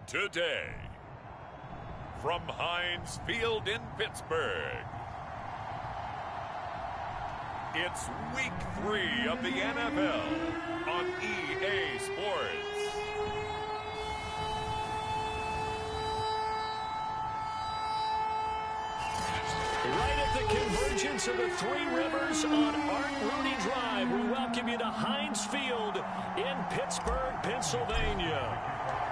Today, from Heinz Field in Pittsburgh, it's Week 3 of the NFL on EA Sports. Right at the convergence of the Three Rivers on Art Rooney Drive, we welcome you to Heinz Field in Pittsburgh, Pennsylvania.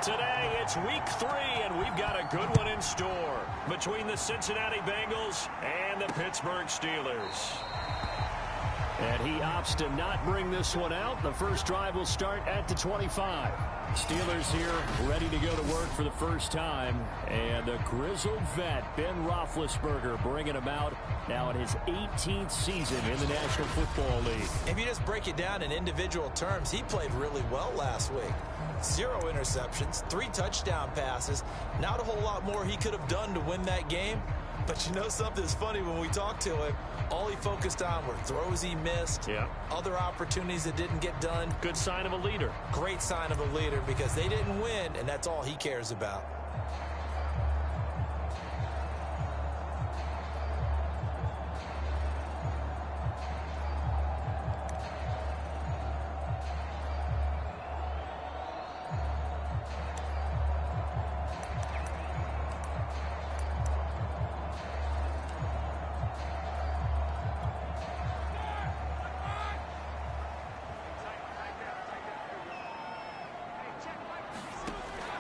Today, it's Week 3, and we've got a good one in store between the Cincinnati Bengals and the Pittsburgh Steelers. And he opts to not bring this one out. The first drive will start at the 25. Steelers here ready to go to work for the first time. And the grizzled vet, Ben Roethlisberger, bringing him out now in his 18th season in the National Football League. If you just break it down in individual terms, he played really well last week. 0 interceptions, 3 touchdown passes. Not a whole lot more he could have done to win that game. But you know something's funny, when we talked to him, all he focused on were throws he missed, other opportunities that didn't get done. Good sign of a leader. Great sign of a leader, because they didn't win, and that's all he cares about.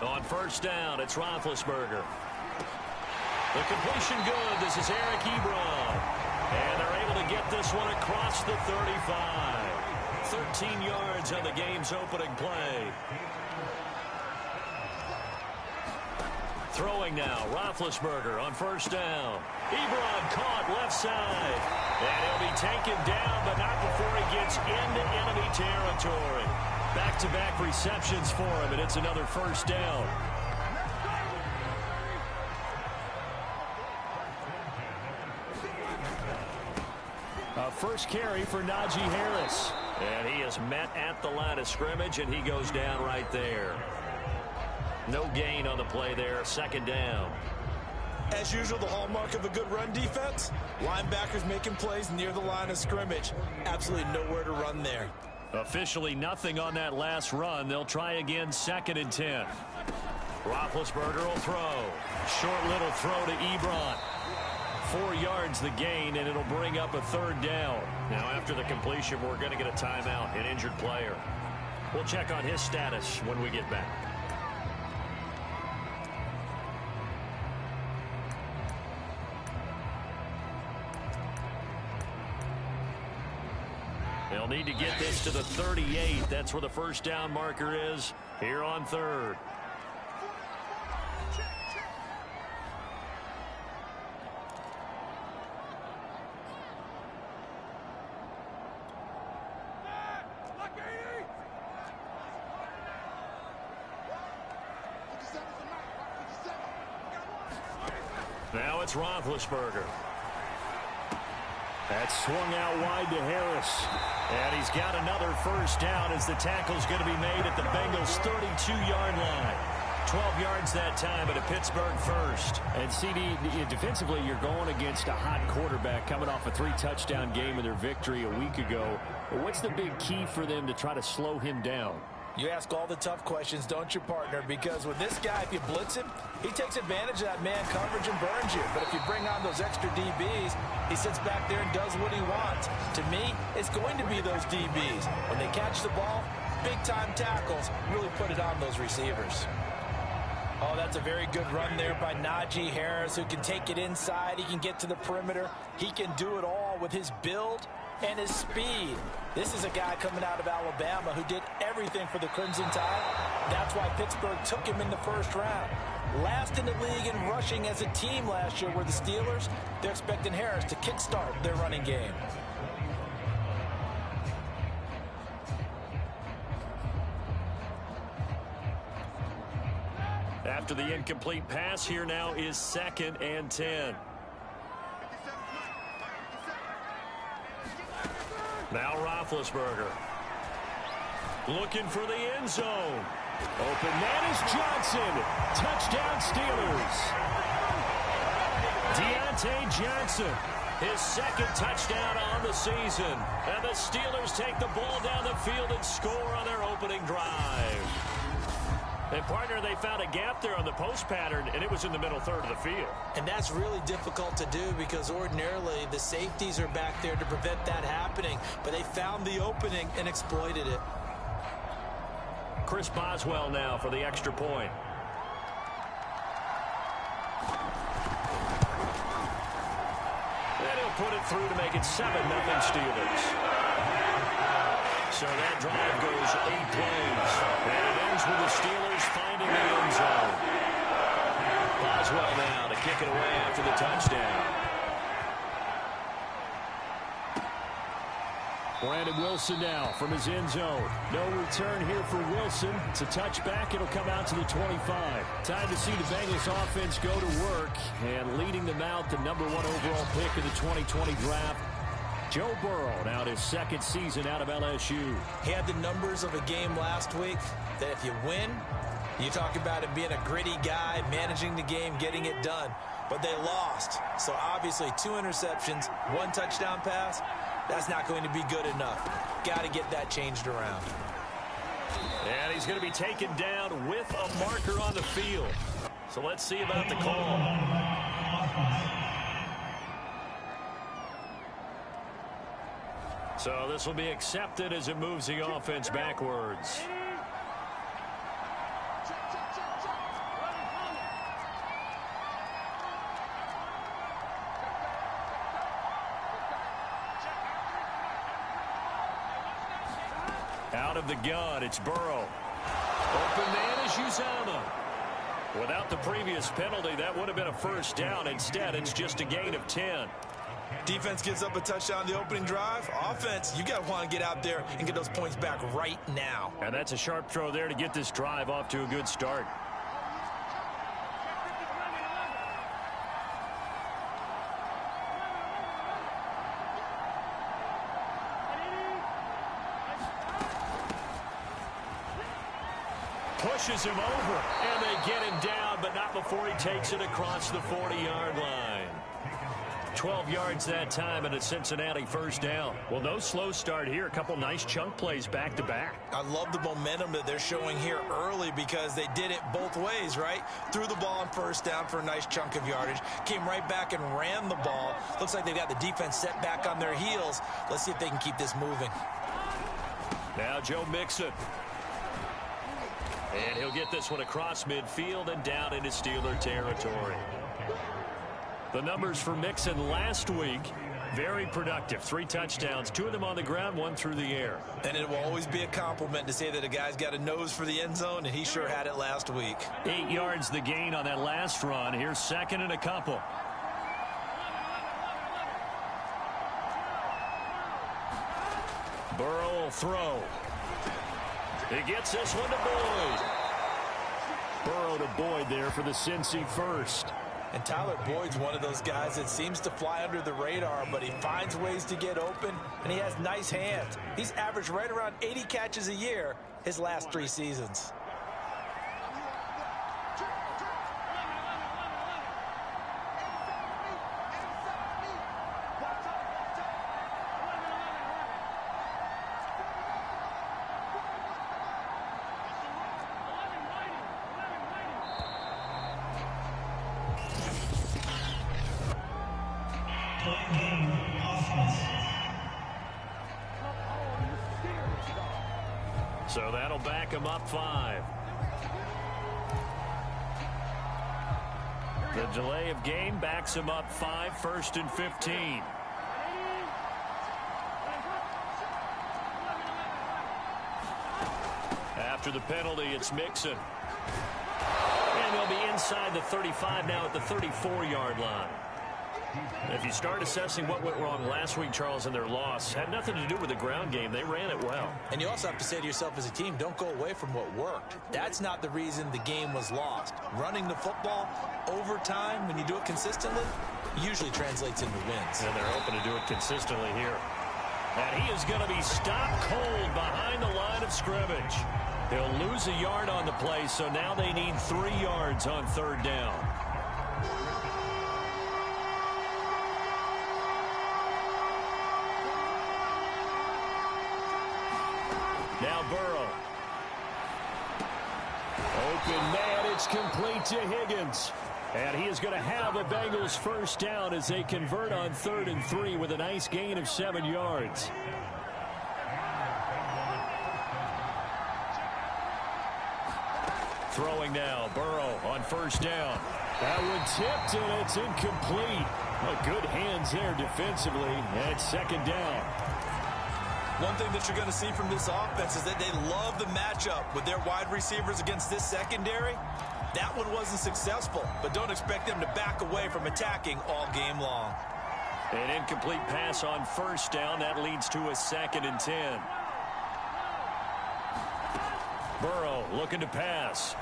On first down, it's Roethlisberger. The completion good. This is Eric Ebron. And they're able to get this one across the 35. 13 yards on the game's opening play. Throwing now, Roethlisberger on first down. Ebron caught left side. And he'll be taken down, but not before he gets into enemy territory. Back-to-back receptions for him, and it's another first down. A first carry for Najee Harris. And he is met at the line of scrimmage, and he goes down right there. No gain on the play there, second down. As usual, the hallmark of a good run defense, linebackers making plays near the line of scrimmage. Absolutely nowhere to run there. Officially nothing on that last run. They'll try again, 2nd and 10. Roethlisberger will throw. Short little throw to Ebron. 4 yards the gain, and it'll bring up a third down. Now, after the completion, we're going to get a timeout, an injured player. We'll check on his status when we get back. They'll need to get this to the 38. That's where the first down marker is here on third. Now it's Roethlisberger. That's swung out wide to Harris. And he's got another first down as the tackle's going to be made at the Bengals' 32-yard line. 12 yards that time, but a Pittsburgh first. And CD, defensively, you're going against a hot quarterback coming off a 3-touchdown game in their victory a week ago. What's the big key for them to try to slow him down? You ask all the tough questions, don't you, partner? Because with this guy, if you blitz him, he takes advantage of that man coverage and burns you. But if you bring on those extra DBs, he sits back there and does what he wants. To me, it's going to be those DBs. When they catch the ball, big-time tackles, really put it on those receivers. Oh, that's a very good run there by Najee Harris, who can take it inside. He can get to the perimeter. He can do it all with his build and his speed. This is a guy coming out of Alabama who did everything for the Crimson Tide. That's why Pittsburgh took him in the first round. Last in the league in rushing as a team last year were the Steelers. They're expecting Harris to kickstart their running game. After the incomplete pass, here now is 2nd and 10. Now Roethlisberger looking for the end zone. Open man is Johnson. Touchdown Steelers. Deontay Johnson, his second touchdown on the season. And the Steelers take the ball down the field and score on their opening drive. And, partner, they found a gap there on the post pattern, and it was in the middle third of the field. And that's really difficult to do because ordinarily the safeties are back there to prevent that happening. But they found the opening and exploited it. Chris Boswell now for the extra point. And he'll put it through to make it 7-0 Steelers. So that drive goes 8 plays. And it ends with the Steelers finding the end zone. Boswell now to kick it away after the touchdown. Brandon Wilson now from his end zone. No return here for Wilson. It's a touchback. It'll come out to the 25. Time to see the Bengals offense go to work. And leading them out, the #1 overall pick of the 2020 draft, Joe Burrow, now his second season out of LSU. He had the numbers of a game last week that if you win, you talk about him being a gritty guy, managing the game, getting it done. But they lost. So obviously 2 interceptions, 1 touchdown pass. That's not going to be good enough. Got to get that changed around. And he's going to be taken down with a marker on the field. So let's see about the call. So this will be accepted as it moves the offense backwards. Out of the gun, it's Burrow. Open man is Uzomah. Without the previous penalty, that would have been a first down. Instead, it's just a gain of 10. Defense gives up a touchdown the opening drive. Offense, you got to want to get out there and get those points back right now. And that's a sharp throw there to get this drive off to a good start. Pushes him over, and they get him down, but not before he takes it across the 40-yard line. 12 yards that time and a Cincinnati first down. Well, no slow start here. A couple nice chunk plays back-to-back. I love the momentum that they're showing here early because they did it both ways, right? Threw the ball on first down for a nice chunk of yardage. Came right back and ran the ball. Looks like they've got the defense set back on their heels. Let's see if they can keep this moving. Now Joe Mixon. And he'll get this one across midfield and down into Steeler territory. The numbers for Mixon last week, very productive. 3 touchdowns, 2 of them on the ground, 1 through the air. And it will always be a compliment to say that a guy's got a nose for the end zone, and he sure had it last week. 8 yards the gain on that last run. Here's second and a couple. Burrow will throw. He gets this one to Boyd. Burrow to Boyd there for the Cincy first. And Tyler Boyd's one of those guys that seems to fly under the radar, but he finds ways to get open, and he has nice hands. He's averaged right around 80 catches a year his last 3 seasons. So that'll back him up 5. The delay of game backs him up 5, 1st and 15. After the penalty, it's Mixon. And they'll be inside the 35 now at the 34-yard line. If you start assessing what went wrong last week, Charles, in their loss, had nothing to do with the ground game. They ran it well. And you also have to say to yourself as a team, don't go away from what worked. That's not the reason the game was lost. Running the football over time, when you do it consistently, usually translates into wins. And they're hoping to do it consistently here. And he is going to be stopped cold behind the line of scrimmage. He'll lose a yard on the play, so now they need 3 yards on 3rd down. Now Burrow. Open man, it's complete to Higgins. And he is going to have a Bengals 1st down as they convert on 3rd and 3 with a nice gain of 7 yards. Throwing now, Burrow on 1st down. That one tipped, and it's incomplete. Well, good hands there defensively, and it's 2nd down. One thing that you're going to see from this offense is that they love the matchup with their wide receivers against this secondary. That one wasn't successful, but don't expect them to back away from attacking all game long. An incomplete pass on 1st down. That leads to a 2nd and 10. Burrow looking to pass.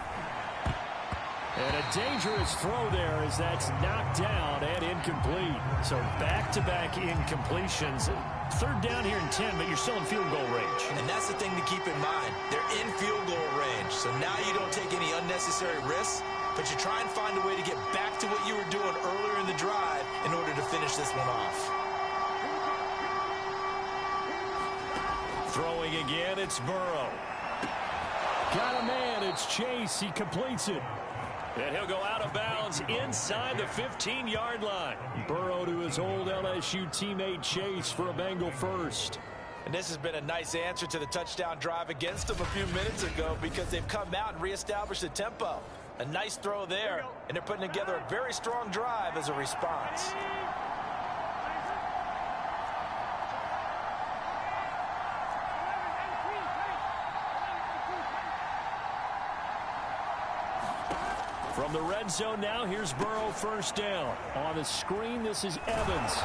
And a dangerous throw there as that's knocked down and incomplete. So back-to-back incompletions. 3rd down here and 10, but you're still in field goal range. And that's the thing to keep in mind. They're in field goal range. So now you don't take any unnecessary risks, but you try and find a way to get back to what you were doing earlier in the drive in order to finish this one off. Throwing again, it's Burrow. Got a man, it's Chase. He completes it. And he'll go out of bounds inside the 15-yard line. Burrow to his old LSU teammate Chase for a Bengal 1st. And this has been a nice answer to the touchdown drive against them a few minutes ago because they've come out and reestablished the tempo. A nice throw there, and they're putting together a very strong drive as a response. From the red zone now, here's Burrow 1st down. On the screen, this is Evans.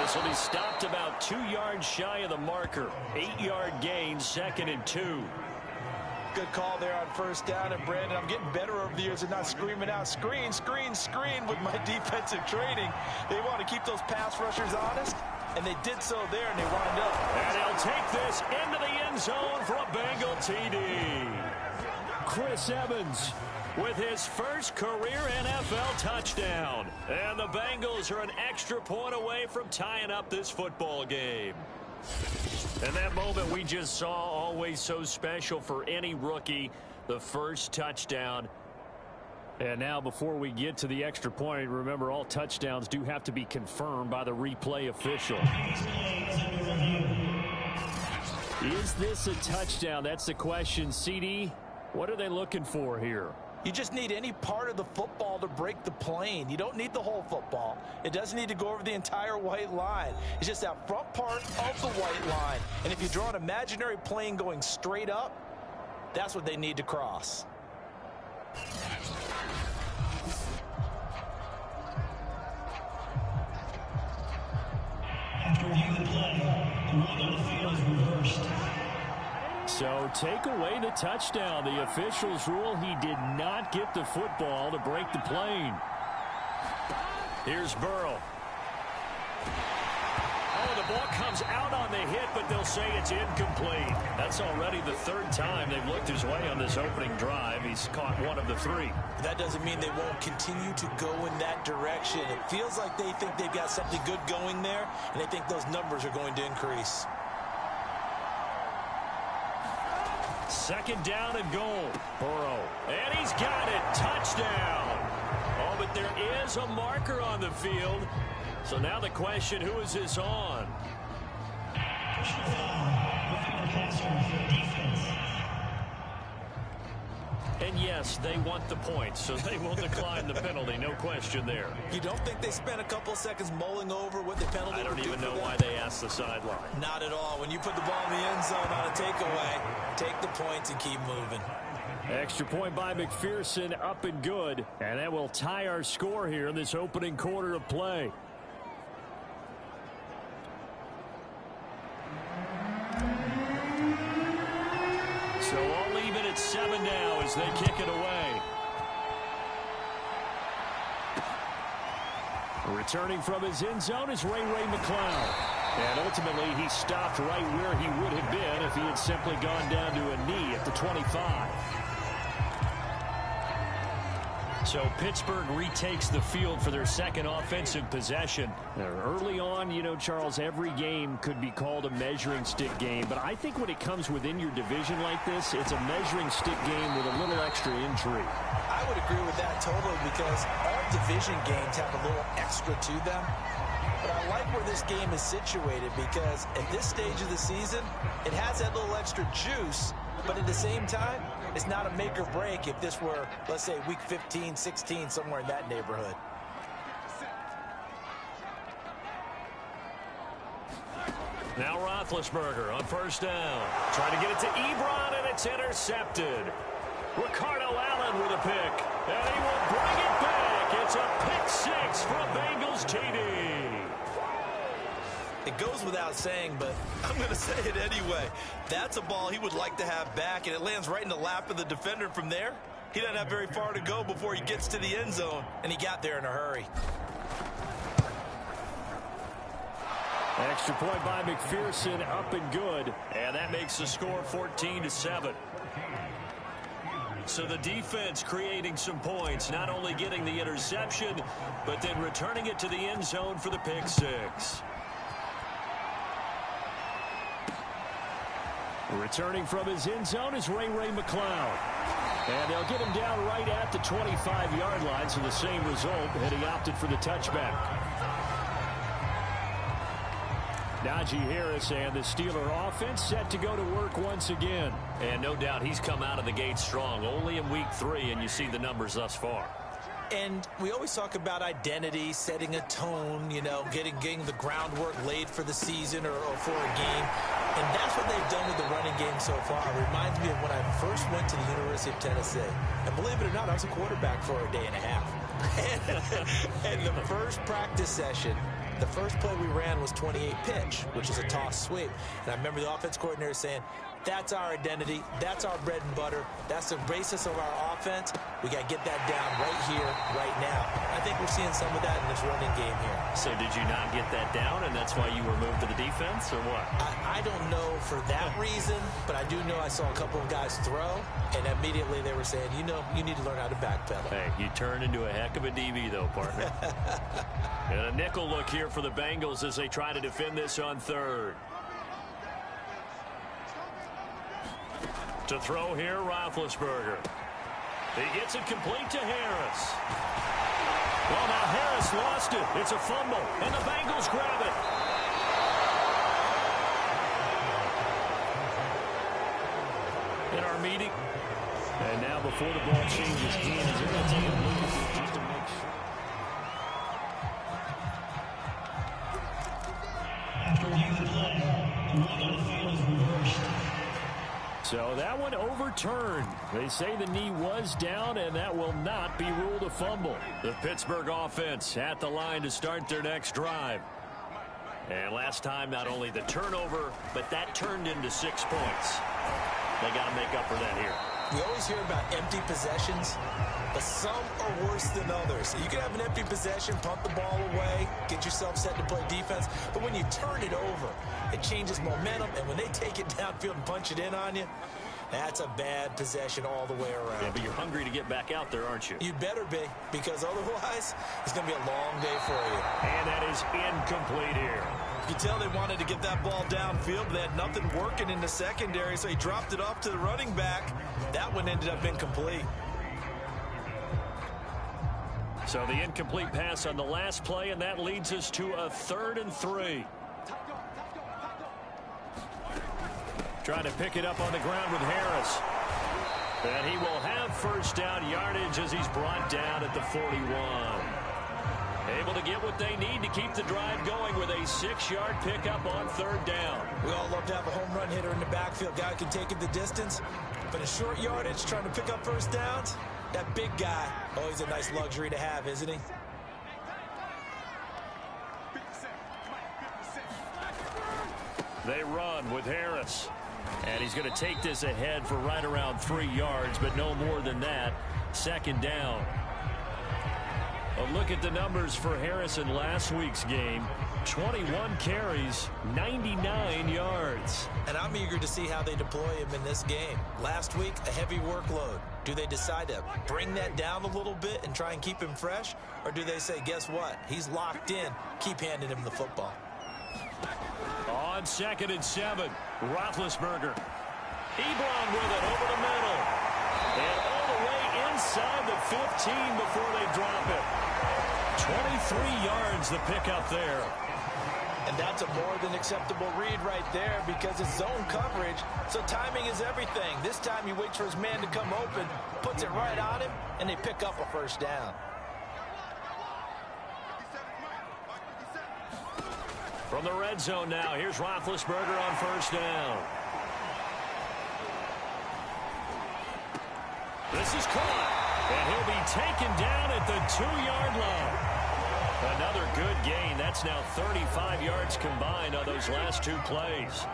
This will be stopped about 2 yards shy of the marker. 8-yard gain, 2nd and 2. Good call there on 1st down. And, Brandon, I'm getting better over the years and not screaming out, screen, screen, screen with my defensive training. They want to keep those pass rushers honest, and they did so there, and they wound up. And he'll take this into the end zone for a Bengal TD. Chris Evans with his 1st career NFL touchdown. And the Bengals are an extra point away from tying up this football game. And that moment we just saw, always so special for any rookie, the 1st touchdown. And now before we get to the extra point, remember all touchdowns do have to be confirmed by the replay official. Is this a touchdown? That's the question. CD, what are they looking for here? You just need any part of the football to break the plane. You don't need the whole football. It doesn't need to go over the entire white line. It's just that front part of the white line. And if you draw an imaginary plane going straight up, that's what they need to cross. After review the play, the rule on the field is reversed. So take away the touchdown. The officials rule he did not get the football to break the plane. Here's Burrow. Oh, the ball comes out on the hit, but they'll say it's incomplete. That's already the 3rd time they've looked his way on this opening drive. He's caught 1 of the 3. That doesn't mean they won't continue to go in that direction. It feels like they think they've got something good going there, and they think those numbers are going to increase. 2nd down and goal. Burrow. And he's got it. Touchdown. Oh, but there is a marker on the field. So now the question, who is this on? Personal foul. Roughing the passer for defense. And yes, they want the points, so they will decline the penalty. No question there. You don't think they spent a couple of seconds mulling over what the penalty I don't would do even for know them? why they asked the sideline. Not at all. When you put the ball in the end zone on a takeaway, take the points and keep moving. Extra point by McPherson, up and good. And that will tie our score here in this opening quarter of play. So all even at 7 now as they kick it away. Returning from his end zone is Ray McCloud. And ultimately, he stopped right where he would have been if he had simply gone down to a knee at the 25. So Pittsburgh retakes the field for their second offensive possession. Early on, you know, Charles, every game could be called a measuring stick game. But I think when it comes within your division like this, it's a measuring stick game with a little extra intrigue. I would agree with that totally because all division games have a little extra to them. But I like where this game is situated because at this stage of the season, it has that little extra juice. But at the same time, it's not a make or break if this were, let's say, week 15, 16, somewhere in that neighborhood. Now Roethlisberger on first down. Trying to get it to Ebron, and it's intercepted. Ricardo Allen with a pick. And he will bring it back. It's a pick six from Bengals TD. It goes without saying, but I'm going to say it anyway. That's a ball he would like to have back, and it lands right in the lap of the defender from there. He doesn't have very far to go before he gets to the end zone, and he got there in a hurry. Extra point by McPherson, up and good. And that makes the score 14-7. So the defense creating some points, not only getting the interception, but then returning it to the end zone for the pick six. Returning from his end zone is Ray McCloud. And they'll get him down right at the 25-yard line, so the same result, and he opted for the touchback. Najee Harris and the Steeler offense set to go to work once again. And no doubt he's come out of the gate strong, only in week 3, and you see the numbers thus far. And we always talk about identity, setting a tone, you know, getting the groundwork laid for the season or for a game. And that's what they've done with the running game so far. It reminds me of when I first went to the University of Tennessee. And believe it or not, I was a quarterback for a day and a half. and the first practice session, the first play we ran was 28 pitch, which is a toss sweep. And I remember the offense coordinator saying, that's our identity. That's our bread and butter. That's the basis of our offense. We got to get that down right here, right now. I think we're seeing some of that in this running game here. So did you not get that down, and that's why you were moved to the defense, or what? I don't know for that reason, but I do know I saw a couple of guys throw, and immediately they were saying, you know, you need to learn how to backpedal. Hey, you turned into a heck of a DB, though, partner. And a nickel look here for the Bengals as they try to defend this on third. To throw here, Roethlisberger. He gets it complete to Harris. Well, now Harris lost it. It's a fumble, and the Bengals grab it. In our meeting. And now before the ball changes hands, they're going to take a look at it just to make sure. After review the play, the ruling on the field is reversed. So that one overturned. They say the knee was down, and that will not be ruled a fumble. The Pittsburgh offense at the line to start their next drive. And last time, not only the turnover, but that turned into 6 points. They got to make up for that here. We always hear about empty possessions, but some are worse than others. You can have an empty possession, pump the ball away, get yourself set to play defense, but when you turn it over, it changes momentum, and when they take it downfield and punch it in on you, that's a bad possession all the way around. Yeah, but you're hungry to get back out there, aren't you? You better be, because otherwise, it's going to be a long day for you. And that is incomplete here. You can tell they wanted to get that ball downfield, but they had nothing working in the secondary, so he dropped it off to the running back. That one ended up incomplete. So the incomplete pass on the last play, and that leads us to a 3rd and 3. Trying to pick it up on the ground with Harris. And he will have first down yardage as he's brought down at the 41. Able to get what they need to keep the drive going with a 6-yard pickup on 3rd down. We all love to have a home run hitter in the backfield. Guy who can take it the distance. But in short yardage, trying to pick up first downs, that big guy, always a nice luxury to have, isn't he? They run with Harris. And he's going to take this ahead for right around 3 yards, but no more than that. 2nd down. A look at the numbers for Harris in last week's game. 21 carries, 99 yards. And I'm eager to see how they deploy him in this game. Last week, a heavy workload. Do they decide to bring that down a little bit and try and keep him fresh? Or do they say, guess what? He's locked in. Keep handing him the football. On 2nd and 7, Roethlisberger. Ebron with it over the middle. And all the way inside the 15 before they drop it. 23 yards the pickup there. And that's a more than acceptable read right there because it's zone coverage, so timing is everything. This time he waits for his man to come open, puts it right on him, and they pick up a first down. From the red zone now, here's Roethlisberger on first down. This is caught, and he'll be taken down at the 2-yard line. Another good gain. That's now 35 yards combined on those last 2 plays.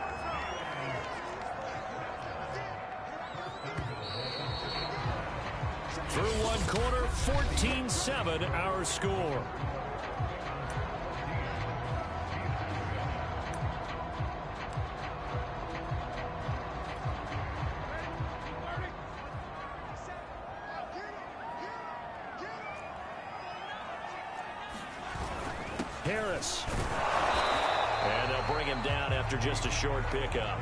Through 1 quarter, 14-7 our score. Harris. And they'll bring him down after just a short pickup.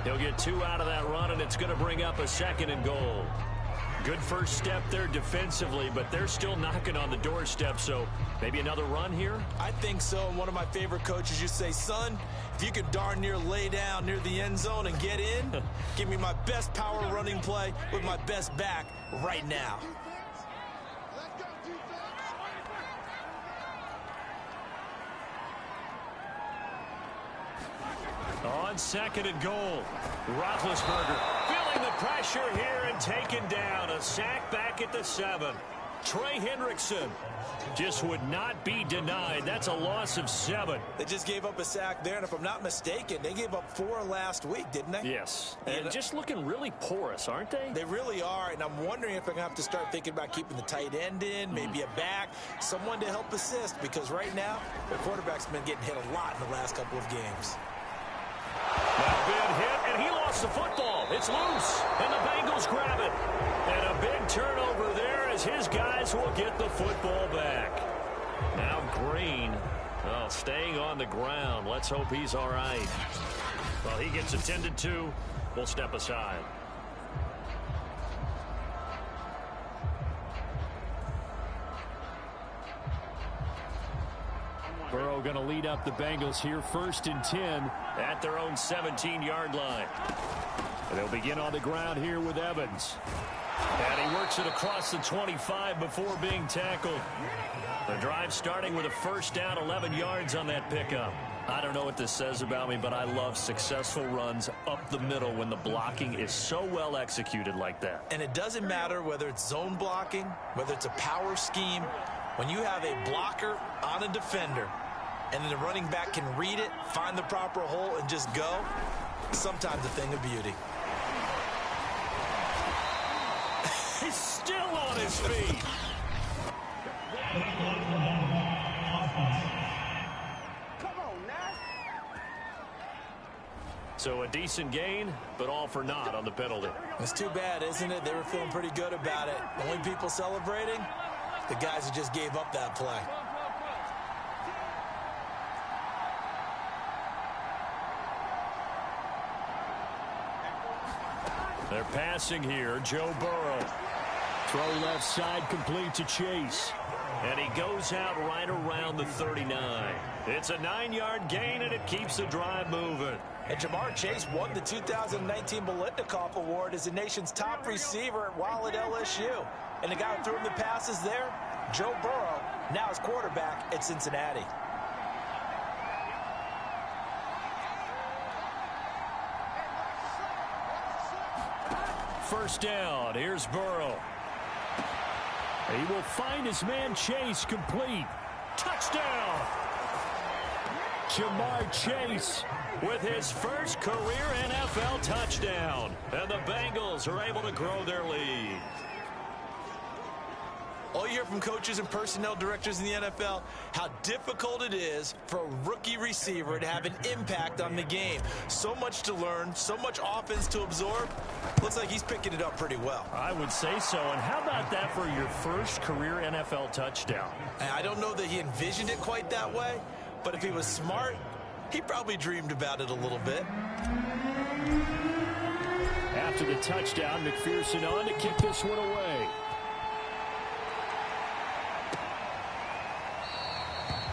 He'll get 2 out of that run, and it's going to bring up a 2nd and goal. Good first step there defensively, but they're still knocking on the doorstep, so maybe another run here? I think so, and one of my favorite coaches used to say, son, if you can darn near lay down near the end zone and get in, give me my best power running play with my best back right now. On 2nd and goal, Roethlisberger feeling the pressure here and taken down. A sack back at the 7. Trey Hendrickson just would not be denied. That's a loss of 7. They just gave up a sack there, and if I'm not mistaken, they gave up 4 last week, didn't they? Yes, and just looking really porous, aren't they? They really are, and I'm wondering if I'm going to have to start thinking about keeping the tight end in, maybe a back, someone to help assist, because right now, their quarterback's been getting hit a lot in the last couple of games. That big hit, and he lost the football. It's loose, and the Bengals grab it. And a big turnover there as his guys will get the football back. Now Green, well, staying on the ground. Let's hope he's all right. Well, he gets attended to. We'll step aside. Burrow going to lead up the Bengals here, 1st and 10 at their own 17-yard line. And they'll begin on the ground here with Evans. And he works it across the 25 before being tackled. The drive starting with a first down, 11 yards on that pickup. I don't know what this says about me, but I love successful runs up the middle when the blocking is so well executed like that. And it doesn't matter whether it's zone blocking, whether it's a power scheme. When you have a blocker on a defender and then the running back can read it, find the proper hole, and just go, sometimes a thing of beauty. He's still on his feet. So a decent gain, but all for naught on the penalty. It's too bad, isn't it? They were feeling pretty good about it. The only people celebrating, the guys who just gave up that play. They're passing here. Joe Burrow. Throw left side complete to Chase. And he goes out right around the 39. It's a 9-yard gain, and it keeps the drive moving. And Jamar Chase won the 2019 Biletnikoff Award as the nation's top receiver while at LSU. And the guy who threw him the passes there, Joe Burrow, now his quarterback at Cincinnati. First down. Here's Burrow. He will find his man Chase complete. Touchdown! Jamar Chase with his first career NFL touchdown. And the Bengals are able to grow their lead. All you hear from coaches and personnel directors in the NFL, how difficult it is for a rookie receiver to have an impact on the game. So much to learn, so much offense to absorb. Looks like he's picking it up pretty well. I would say so. And how about that for your first career NFL touchdown? I don't know that he envisioned it quite that way, but if he was smart, he probably dreamed about it a little bit. After the touchdown, McPherson on to kick this one away.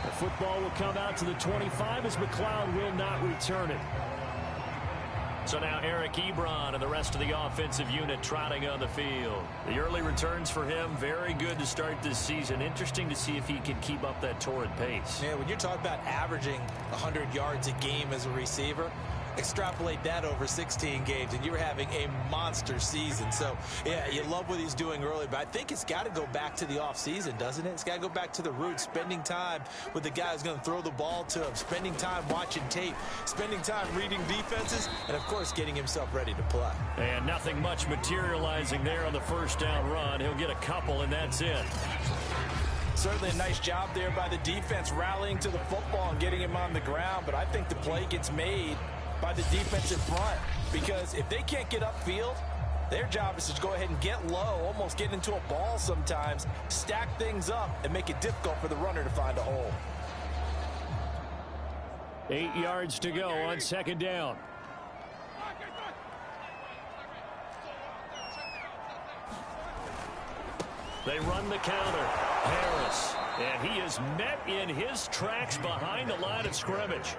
The football will come out to the 25 as McLeod will not return it. So now Eric Ebron and the rest of the offensive unit trotting on the field. The early returns for him, very good to start this season. Interesting to see if he can keep up that torrid pace. Yeah, when you're talking about averaging 100 yards a game as a receiver, extrapolate that over 16 games, and you're having a monster season. So, yeah, you love what he's doing early, but I think it's got to go back to the offseason, doesn't it? It's got to go back to the roots, spending time with the guy who's going to throw the ball to him, spending time watching tape, spending time reading defenses, and, of course, getting himself ready to play. And nothing much materializing there on the first down run. He'll get a couple, and that's it. Certainly a nice job there by the defense rallying to the football and getting him on the ground, but I think the play gets made by the defensive front, because if they can't get upfield, their job is to go ahead and get low, almost get into a ball sometimes, stack things up, and make it difficult for the runner to find a hole. 8 yards to go on second down. They run the counter. Harris, and he is met in his tracks behind the line of scrimmage.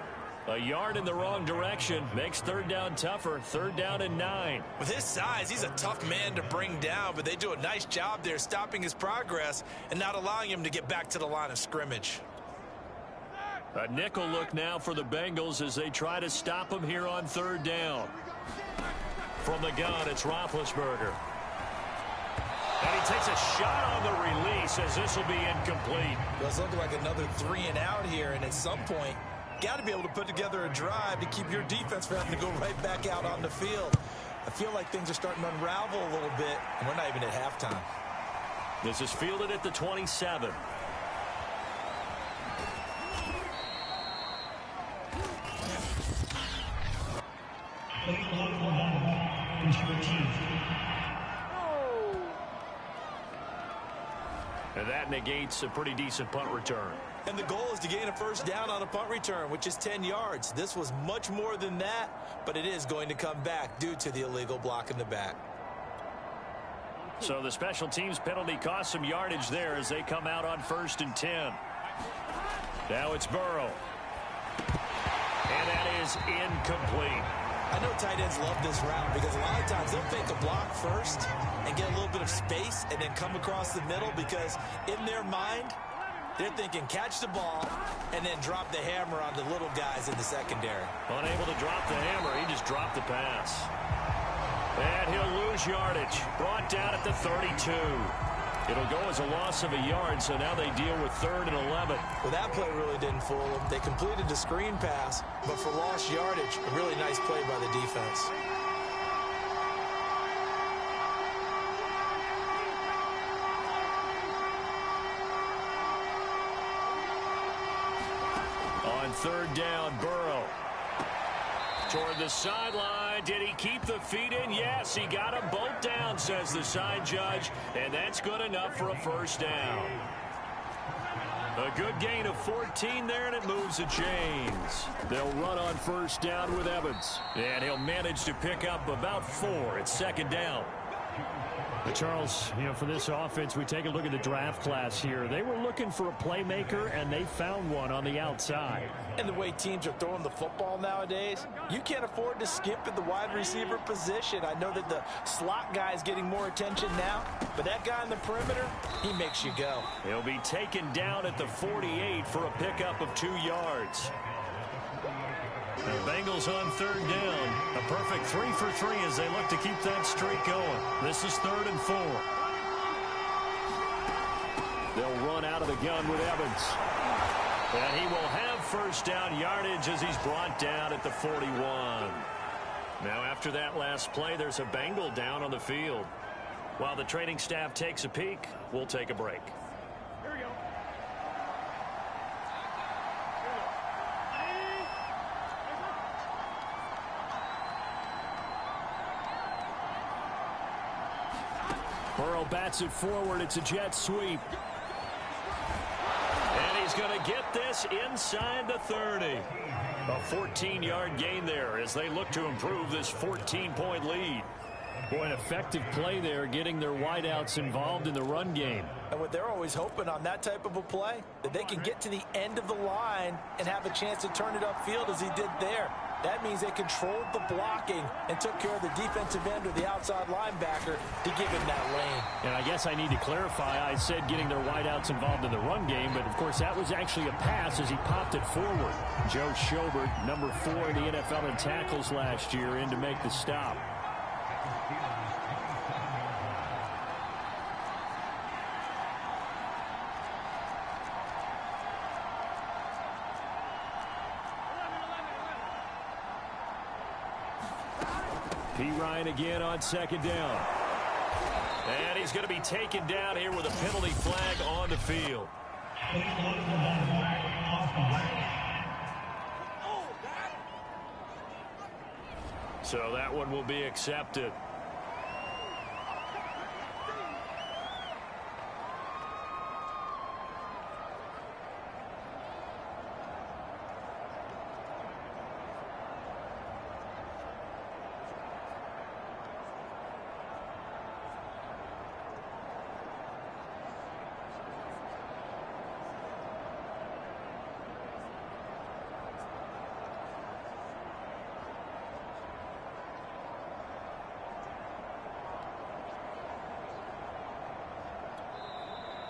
A yard in the wrong direction makes third down tougher. Third down and 9. With his size, he's a tough man to bring down, but they do a nice job there stopping his progress and not allowing him to get back to the line of scrimmage. A nickel look now for the Bengals as they try to stop him here on third down. From the gun, it's Roethlisberger. And he takes a shot on the release as this will be incomplete. It's looking like another 3 and out here, and at some point, got to be able to put together a drive to keep your defense from having to go right back out on the field. I feel like things are starting to unravel a little bit, and we're not even at halftime. This is fielded at the 27. And that negates a pretty decent punt return. And the goal is to gain a first down on a punt return, which is 10 yards. This was much more than that, but it is going to come back due to the illegal block in the back. So the special teams penalty cost some yardage there as they come out on 1st and 10. Now it's Burrow. And that is incomplete. I know tight ends love this route because a lot of times they'll fake a block first and get a little bit of space and then come across the middle because in their mind, they're thinking catch the ball and then drop the hammer on the little guys in the secondary. Unable to drop the hammer, he just dropped the pass. And he'll lose yardage. Brought down at the 32. It'll go as a loss of a yard, so now they deal with 3rd and 11. Well, that play really didn't fool them. They completed the screen pass, but for lost yardage, a really nice play by the defense. On 3rd down, Burrow. Toward the sideline. Did he keep the feet in? Yes, he got them both down, says the side judge, and that's good enough for a first down. A good gain of 14 there, and it moves the chains. They'll run on first down with Evans, and he'll manage to pick up about 4 at 2nd down. Charles, for this offense, we take a look at the draft class here. They were looking for a playmaker, and they found one on the outside. And the way teams are throwing the football nowadays, you can't afford to skip at the wide receiver position. I know that the slot guy is getting more attention now, but that guy in the perimeter, he makes you go. He'll be taken down at the 48 for a pickup of 2 yards. The Bengals on 3rd down. A perfect 3 for 3 as they look to keep that streak going. This is 3rd and 4. They'll run out of the gun with Evans. And he will have first down yardage as he's brought down at the 41. Now after that last play, there's a Bengal down on the field. While the training staff takes a peek, we'll take a break. Here we go. Burrow bats it forward. It's a jet sweep. And he's going to get this inside the 30. A 14-yard gain there as they look to improve this 14-point lead. Boy, an effective play there, getting their wideouts involved in the run game. And what they're always hoping on that type of a play, that they can get to the end of the line and have a chance to turn it upfield as he did there. That means they controlled the blocking and took care of the defensive end or the outside linebacker to give him that lane. And I guess I need to clarify, I said getting their wideouts involved in the run game, but of course that was actually a pass as he popped it forward. Joe Schobert, number 4 in the NFL in tackles last year, in to make the stop. P. Ryan again on second down. And he's going to be taken down here with a penalty flag on the field. So that one will be accepted.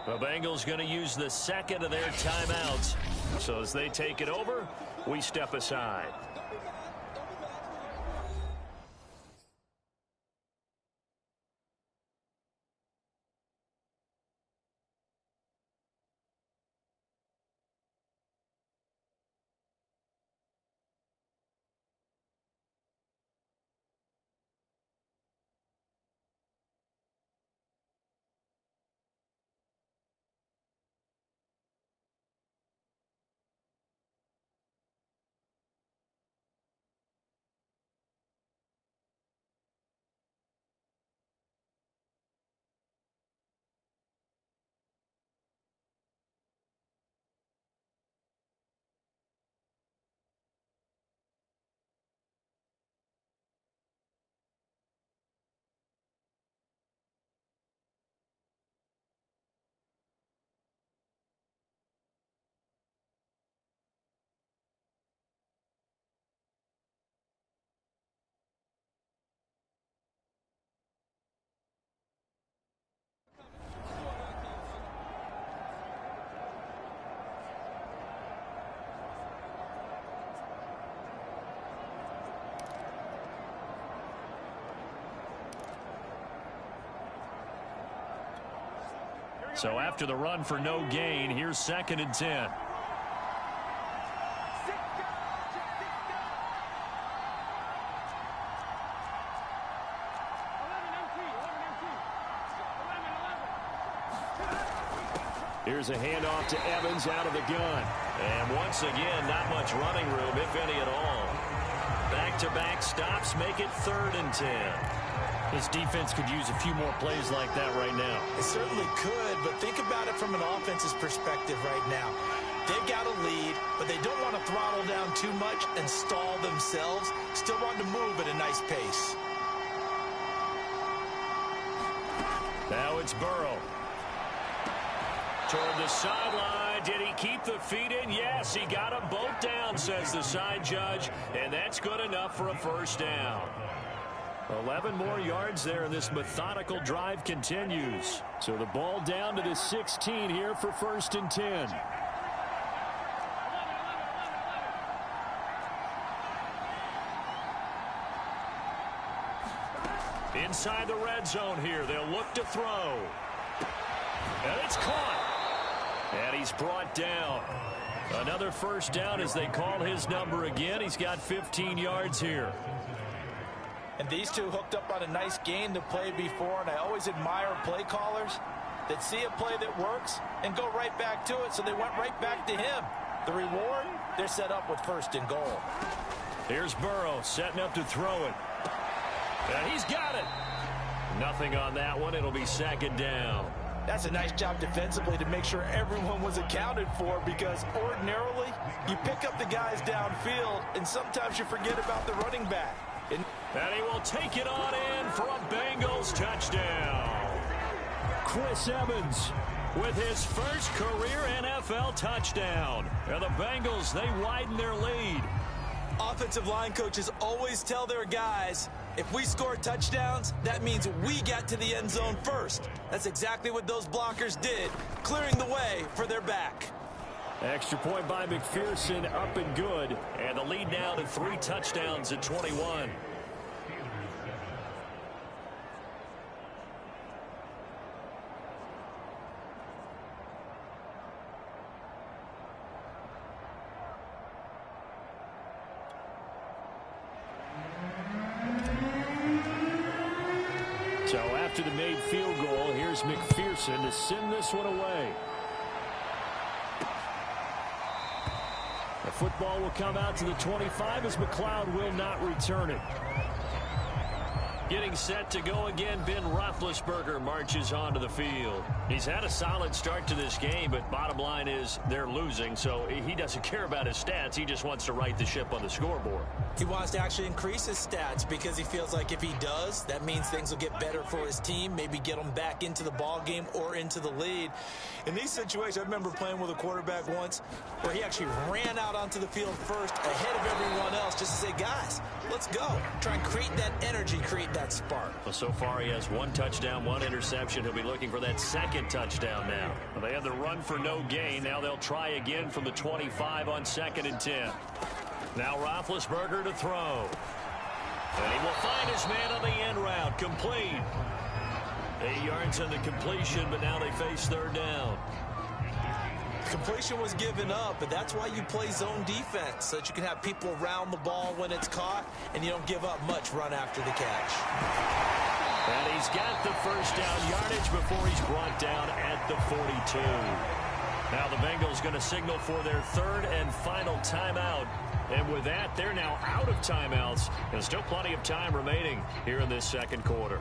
The Bengals going to use the second of their timeouts. So as they take it over, we step aside. So after the run for no gain, here's 2nd and 10. Here's a handoff to Evans out of the gun. And once again, not much running room, if any at all. Back-to-back stops make it 3rd and 10. This defense could use a few more plays like that right now. It certainly could, but think about it from an offense's perspective right now. They've got a lead, but they don't want to throttle down too much and stall themselves. Still want to move at a nice pace. Now it's Burrow. Toward the sideline. Did he keep the feet in? Yes, he got them both down, says the side judge, and that's good enough for a 1st down. 11 more yards there, and this methodical drive continues. So the ball down to the 16 here for 1st and 10. Inside the red zone here, they'll look to throw. And it's caught. And he's brought down. Another 1st down as they call his number again. He's got 15 yards here. And these two hooked up on a nice game to play before, and I always admire play callers that see a play that works and go right back to it, so they went right back to him. The reward, they're set up with 1st and goal. Here's Burrow setting up to throw it. And he's got it. Nothing on that one. It'll be 2nd down. That's a nice job defensively to make sure everyone was accounted for, because ordinarily you pick up the guys downfield and sometimes you forget about the running back. And he will take it on in for a Bengals touchdown. Chris Evans with his first career NFL touchdown. And the Bengals, they widen their lead. Offensive line coaches always tell their guys, if we score touchdowns, that means we get to the end zone first. That's exactly what those blockers did, clearing the way for their back. Extra point by McPherson, up and good. And the lead now to 3 touchdowns at 21. So after the made field goal, here's McPherson to send this one away. The football will come out to the 25 as McLeod will not return it. Getting set to go again, Ben Roethlisberger marches onto the field. He's had a solid start to this game, but bottom line is they're losing, so he doesn't care about his stats. He just wants to right the ship on the scoreboard. He wants to actually increase his stats because he feels like if he does, that means things will get better for his team, maybe get them back into the ball game or into the lead. In these situations, I remember playing with a quarterback once where he actually ran out onto the field first ahead of everyone else just to say, guys, let's go. Try and create that energy, create that spark. Well, so far he has 1 touchdown, 1 interception. He'll be looking for that 2nd touchdown now. Well, they had the run for no gain. Now they'll try again from the 25 on 2nd and 10. Now Roethlisberger to throw. And he will find his man on the end route. Complete. 8 yards on the completion, but now they face 3rd down. Completion was given up, but that's why you play zone defense, so that you can have people around the ball when it's caught, and you don't give up much run after the catch. And he's got the 1st down yardage before he's brought down at the 42. Now the Bengals going to signal for their 3rd and final timeout. And with that, they're now out of timeouts. There's still plenty of time remaining here in this 2nd quarter.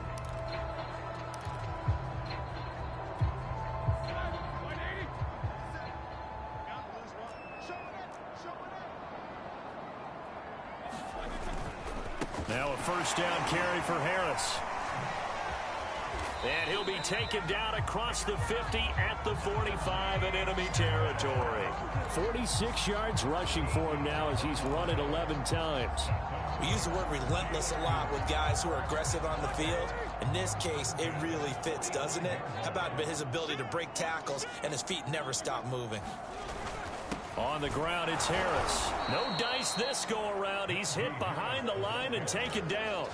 Now a 1st down carry for Harris. And he'll be taken down across the 50 at the 45 in enemy territory. 46 yards rushing for him now as he's run it 11 times. We use the word relentless a lot with guys who are aggressive on the field. In this case, it really fits, doesn't it? How about his ability to break tackles and his feet never stop moving? On the ground, it's Harris. No dice this go around. He's hit behind the line and taken down.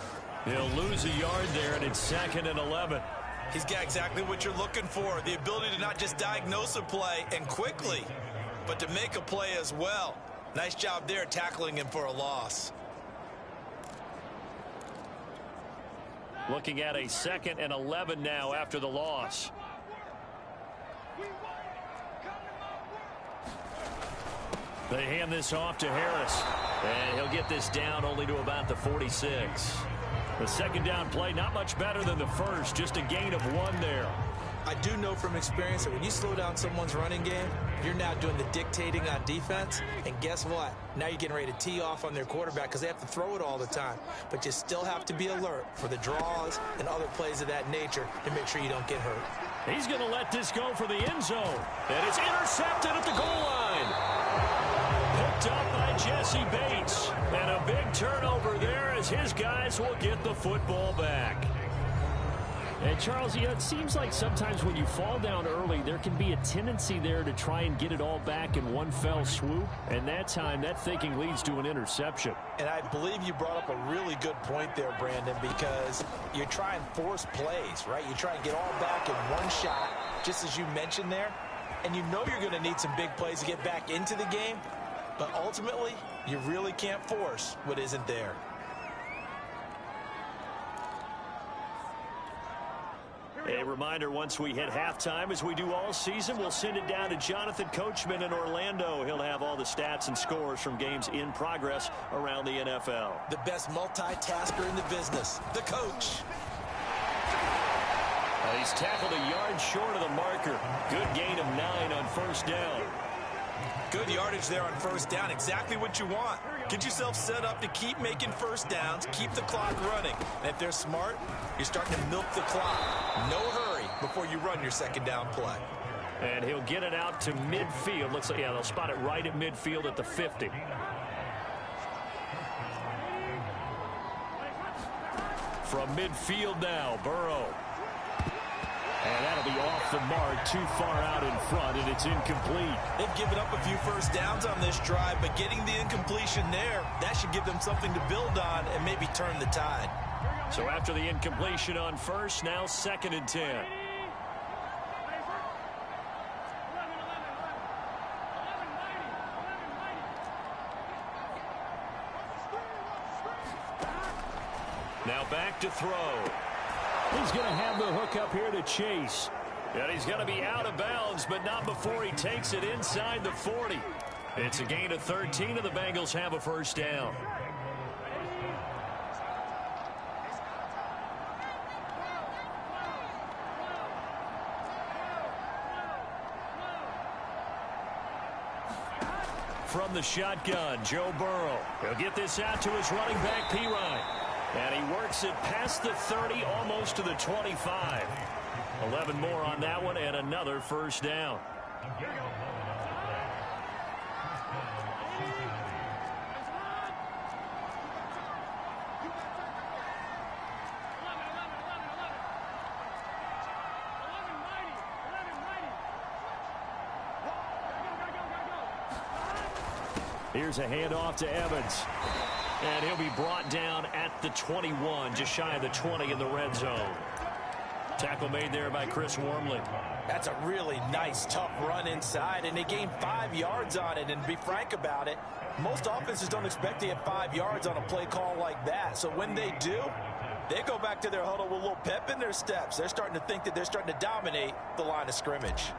He'll lose a yard there, and it's 2nd and 11. He's got exactly what you're looking for, the ability to not just diagnose a play and quickly, but to make a play as well. Nice job there tackling him for a loss. Looking at a 2nd and 11 now after the loss. They hand this off to Harris. And he'll get this down only to about the 46. The 2nd down play, not much better than the 1st, just a gain of 1 there. I do know from experience that when you slow down someone's running game, you're now doing the dictating on defense. And guess what? Now you're getting ready to tee off on their quarterback because they have to throw it all the time. But you still have to be alert for the draws and other plays of that nature to make sure you don't get hurt. He's going to let this go for the end zone. And it's intercepted at the goal line. Picked up by Jesse Bates. And a big turnover there as his guys will get the football back. And Charles, you know, it seems like sometimes when you fall down early, there can be a tendency there to try and get it all back in one fell swoop. And that time, that thinking leads to an interception. And I believe you brought up a really good point there, Brandon, because you try and force plays, right? You try and get all back in one shot, just as you mentioned there. And you know you're going to need some big plays to get back into the game. But ultimately, you really can't force what isn't there. A reminder, once we hit halftime, as we do all season, we'll send it down to Jonathan Coachman in Orlando. He'll have all the stats and scores from games in progress around the NFL. The best multitasker in the business, the coach. He's tackled a yard short of the marker. Good gain of 9 on first down. Good yardage there on first down. Exactly what you want. Get yourself set up to keep making first downs, keep the clock running. And if they're smart, you're starting to milk the clock. No hurry before you run your second down play. And he'll get it out to midfield. Looks like, yeah, they'll spot it right at midfield at the 50. From midfield now, Burrow. And that'll be off the mark, too far out in front, and it's incomplete. They've given up a few first downs on this drive, but getting the incompletion there, that should give them something to build on and maybe turn the tide. So after the incompletion on first, now 2nd and 10. Now back to throw. He's going to have the hook up here to Chase. And he's going to be out of bounds, but not before he takes it inside the 40. It's a gain of 13, and the Bengals have a first down. From the shotgun, Joe Burrow. He'll get this out to his running back, Pirine. And he works it past the 30, almost to the 25. 11 more on that one, and another first down. Here's a handoff to Evans. And he'll be brought down at the 21, just shy of the 20 in the red zone. Tackle made there by Chris Wormley. That's a really nice, tough run inside, and they gained 5 yards on it. And to be frank about it, most offenses don't expect to get 5 yards on a play call like that. So when they do, they go back to their huddle with a little pep in their steps. They're starting to think that they're starting to dominate the line of scrimmage.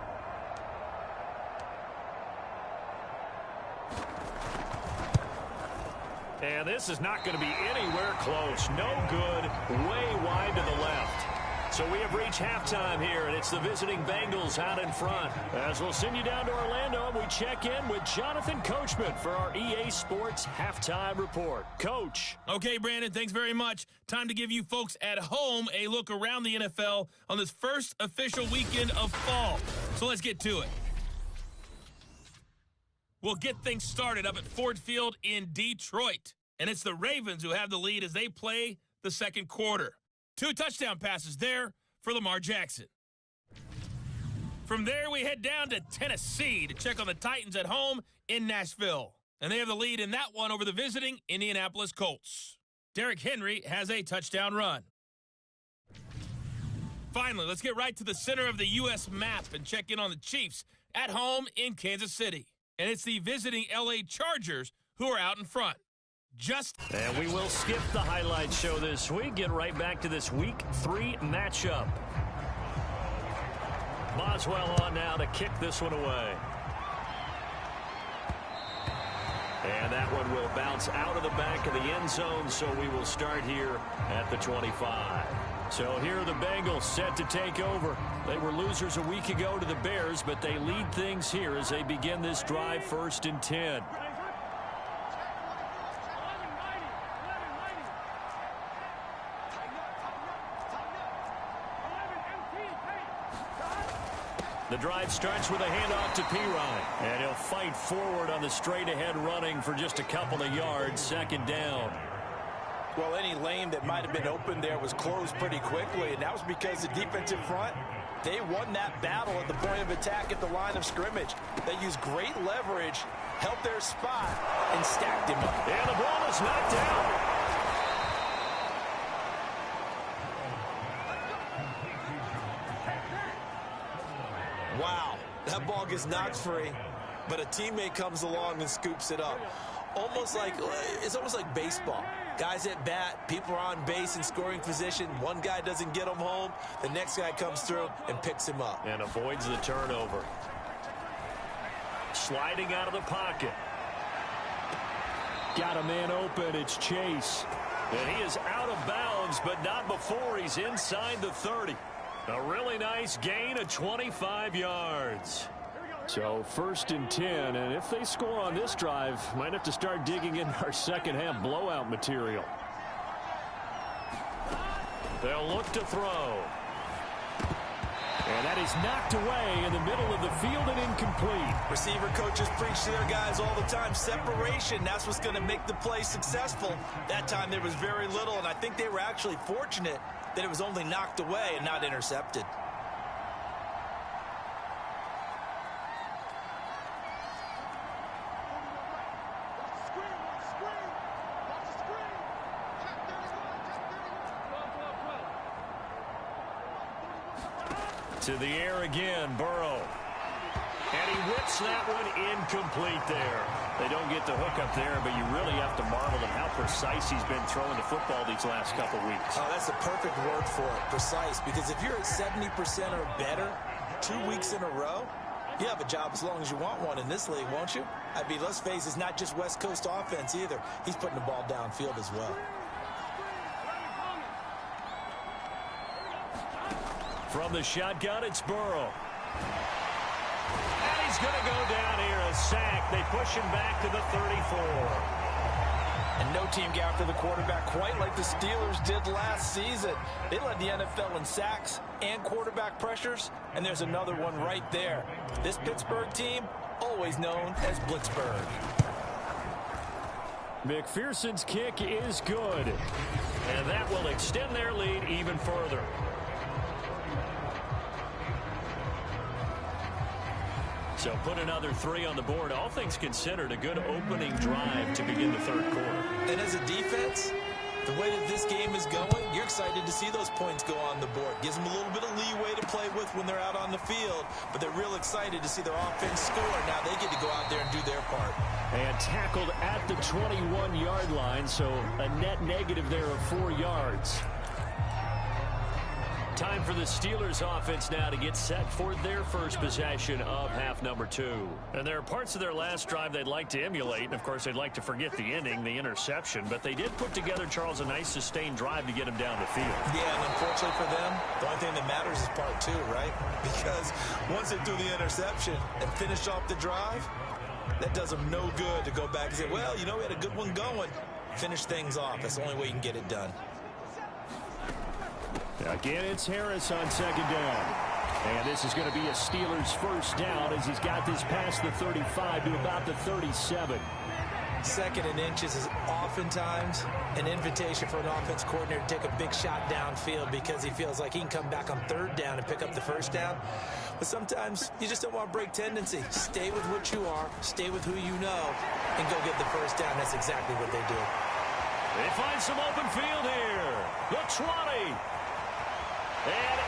And this is not going to be anywhere close. No good. Way wide to the left. So we have reached halftime here, and it's the visiting Bengals out in front. As we'll send you down to Orlando, and we check in with Jonathan Coachman for our EA Sports Halftime Report. Coach. Okay, Brandon, thanks very much. Time to give you folks at home a look around the NFL on this first official weekend of fall. So let's get to it. We'll get things started up at Ford Field in Detroit. And it's the Ravens who have the lead as they play the second quarter. 2 touchdown passes there for Lamar Jackson. From there, we head down to Tennessee to check on the Titans at home in Nashville. And they have the lead in that one over the visiting Indianapolis Colts. Derrick Henry has a touchdown run. Finally, let's get right to the center of the U.S. map and check in on the Chiefs at home in Kansas City. And it's the visiting L.A. Chargers who are out in front. And we will skip the highlight show this week. Get right back to this Week 3 matchup. Boswell on now to kick this one away. And that one will bounce out of the back of the end zone, so we will start here at the 25. So here are the Bengals set to take over. They were losers a week ago to the Bears, but they lead things here as they begin this drive 1st and 10. The drive starts with a handoff to Pirine. And he'll fight forward on the straight-ahead running for just a couple of yards. 2nd down. Well, any lane that might have been open there was closed pretty quickly, and that was because the defensive front, they won that battle at the point of attack at the line of scrimmage. They used great leverage, held their spot, and stacked him up. And the ball is knocked out. Wow, that ball gets knocked free, but a teammate comes along and scoops it up. almost like baseball. Guys at bat, people are on base in scoring position. One guy doesn't get him home. The next guy comes through and picks him up. And avoids the turnover. Sliding out of the pocket. Got a man open. It's Chase. And he is out of bounds, but not before he's inside the 30. A really nice gain of 25 yards. So 1st and 10, and if they score on this drive, might have to start digging in our second half blowout material. They'll look to throw. And that is knocked away in the middle of the field and incomplete. Receiver coaches preach to their guys all the time. Separation, that's what's going to make the play successful. That time there was very little, and I think they were actually fortunate that it was only knocked away and not intercepted. To the air again, Burrow. And he whips that one incomplete there. They don't get the hook up there, but you really have to marvel at how precise he's been throwing the football these last couple weeks. Oh, that's the perfect word for it, precise, because if you're at 70% or better 2 weeks in a row, you have a job as long as you want one in this league, won't you? I mean, let's face it, it's not just West Coast offense either. He's putting the ball downfield as well. From the shotgun, it's Burrow. And he's going to go down here, a sack. They push him back to the 34. And no team got after the quarterback quite like the Steelers did last season. They led the NFL in sacks and quarterback pressures, and there's another one right there. This Pittsburgh team, always known as Blitzburgh. McPherson's kick is good. And that will extend their lead even further. So put another 3 on the board. All things considered, a good opening drive to begin the third quarter. And as a defense, the way that this game is going, you're excited to see those points go on the board. Gives them a little bit of leeway to play with when they're out on the field, but they're real excited to see their offense score. Now they get to go out there and do their part. And tackled at the 21-yard line, so a net negative there of 4 yards. Time for the Steelers offense now to get set for their first possession of half number 2. And there are parts of their last drive they'd like to emulate. And, of course, they'd like to forget the ending, the interception. But they did put together, Charles, a nice sustained drive to get him down the field. Yeah, and unfortunately for them, the only thing that matters is part 2, right? Because once they do the interception and finish off the drive, that does them no good to go back and say, well, you know, we had a good one going. Finish things off. That's the only way you can get it done. Again, it's Harris on second down. And this is going to be a Steelers first down as he's got this past the 35 to about the 37. Second and inches is oftentimes an invitation for an offense coordinator to take a big shot downfield because he feels like he can come back on third down and pick up the first down. But sometimes you just don't want to break tendency. Stay with what you are, stay with who you know, and go get the first down. That's exactly what they do. They find some open field here. The 20. And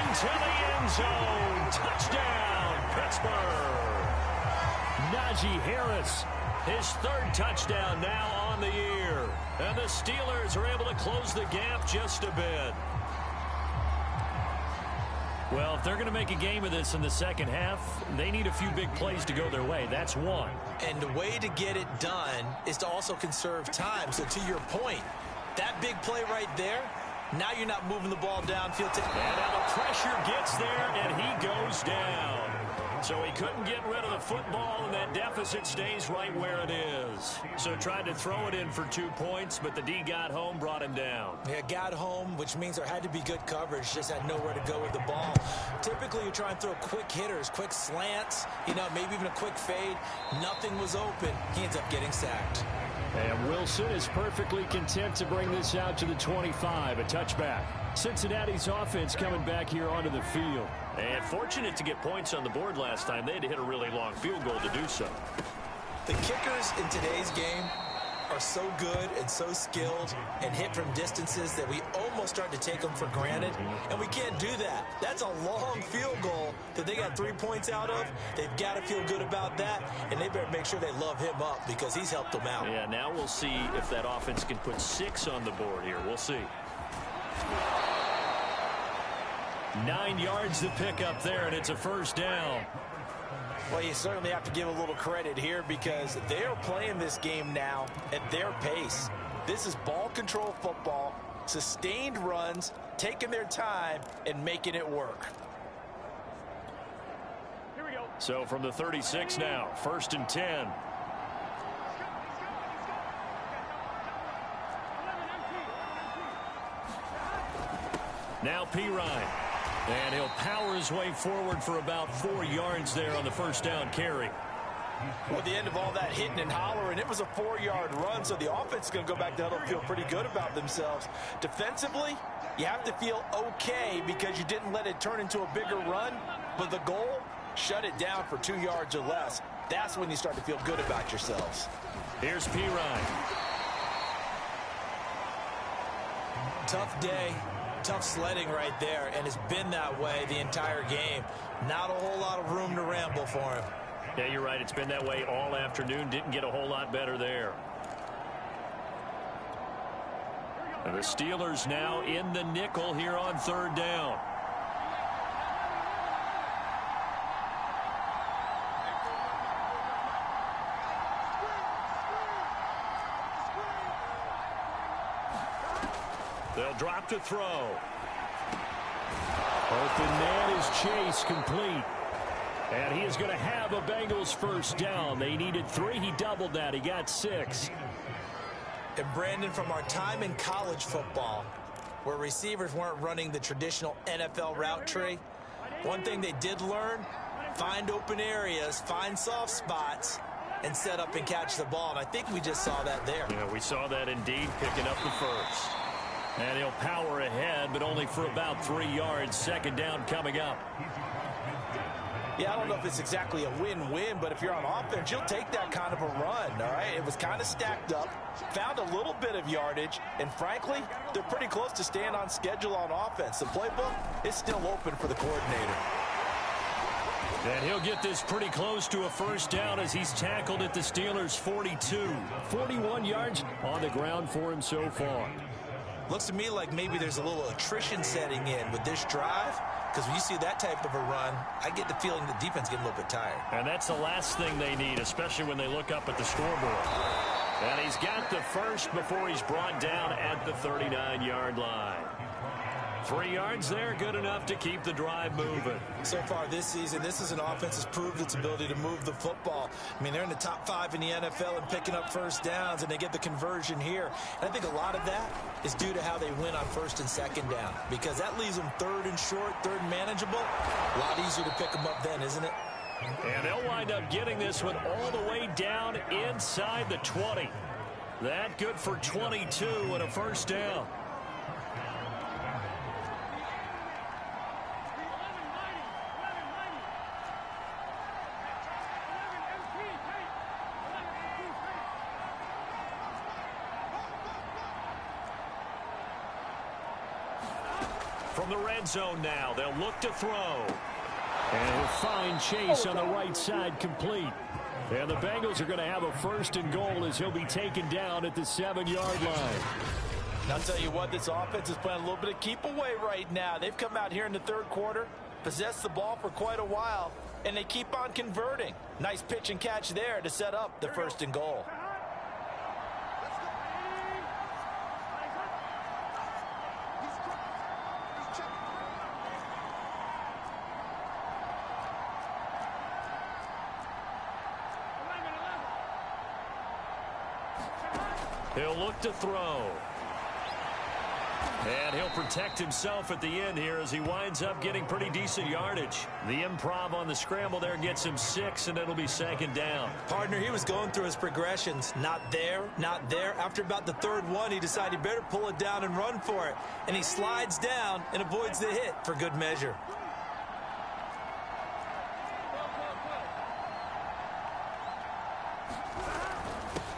into the end zone. Touchdown, Pittsburgh. Najee Harris. His 3rd touchdown now on the year. And the Steelers are able to close the gap just a bit. Well, if they're going to make a game of this in the second half, they need a few big plays to go their way. That's one. And the way to get it done is to also conserve time. So to your point, that big play right there, now you're not moving the ball downfield. And now the pressure gets there, and he goes down. So he couldn't get rid of the football, and that deficit stays right where it is. So tried to throw it in for 2 points, but the D got home, brought him down. Yeah, got home, which means there had to be good coverage. Just had nowhere to go with the ball. Typically, you try and throw quick hitters, quick slants, you know, maybe even a quick fade. Nothing was open. He ends up getting sacked. And Wilson is perfectly content to bring this out to the 25, a touchback. Cincinnati's offense coming back here onto the field. And fortunate to get points on the board last time. They had to hit a really long field goal to do so. The kickers in today's game are so good and so skilled and hit from distances that we almost start to take them for granted, and we can't do that. That's a long field goal that they got 3 points out of. They've got to feel good about that, and they better make sure they love him up because he's helped them out. Yeah, now we'll see if that offense can put 6 on the board here. We'll see. 9 yards to pick up there, and it's a first down. Well, you certainly have to give a little credit here because they are playing this game now at their pace. This is ball control football, sustained runs, taking their time, and making it work. Here we go. So from the 36 now, 1st and 10. Now Pirine. And he'll power his way forward for about 4 yards there on the first down carry. Well, at the end of all that hitting and hollering, it was a 4-yard run, so the offense is going to go back to huddle and feel pretty good about themselves. Defensively, you have to feel okay because you didn't let it turn into a bigger run, but the goal, shut it down for 2 yards or less. That's when you start to feel good about yourselves. Here's Pirine. Tough day. Tough sledding right there, and it's been that way the entire game. Not a whole lot of room to ramble for him. Yeah, you're right. It's been that way all afternoon. Didn't get a whole lot better there. And the Steelers now in the nickel here on 3rd down. They'll drop to throw. Open man is Chase, complete. And he is going to have a Bengals first down. They needed 3. He doubled that. He got 6. And Brandon, from our time in college football, where receivers weren't running the traditional NFL route tree, one thing they did learn, find open areas, find soft spots, and set up and catch the ball. And I think we just saw that there. Yeah, we saw that indeed, picking up the first. And he'll power ahead, but only for about 3 yards. 2nd down coming up. Yeah, I don't know if it's exactly a win-win, but if you're on offense, you'll take that kind of a run, all right? It was kind of stacked up, found a little bit of yardage, and frankly, they're pretty close to staying on schedule on offense. The playbook is still open for the coordinator. And he'll get this pretty close to a first down as he's tackled at the Steelers' 42. 41 yards on the ground for him so far. Looks to me like maybe there's a little attrition setting in with this drive, because when you see that type of a run, I get the feeling the defense getting a little bit tired. And that's the last thing they need, especially when they look up at the scoreboard. And he's got the first before he's brought down at the 39-yard line. 3 yards there, good enough to keep the drive moving. So far this season, this is an offense that's proved its ability to move the football. I mean, they're in the top 5 in the NFL and picking up first downs, and they get the conversion here. And I think a lot of that is due to how they win on 1st and 2nd down, because that leaves them 3rd and short, 3rd and manageable. A lot easier to pick them up then, isn't it? And they'll wind up getting this one all the way down inside the 20. That good for 22 and a first down. From the red zone now, they'll look to throw. And he'll find Chase on the right side, complete. And the Bengals are going to have a 1st and goal as he'll be taken down at the 7-yard line. I'll tell you what, this offense is playing a little bit of keep away right now. They've come out here in the 3rd quarter, possessed the ball for quite a while, and they keep on converting. Nice pitch and catch there to set up the 1st and goal. He'll look to throw. And he'll protect himself at the end here as he winds up getting pretty decent yardage. The improv on the scramble there gets him 6, and it'll be 2nd down. Partner, he was going through his progressions. Not there, not there. After about the 3rd one, he decided he better pull it down and run for it. And he slides down and avoids the hit for good measure.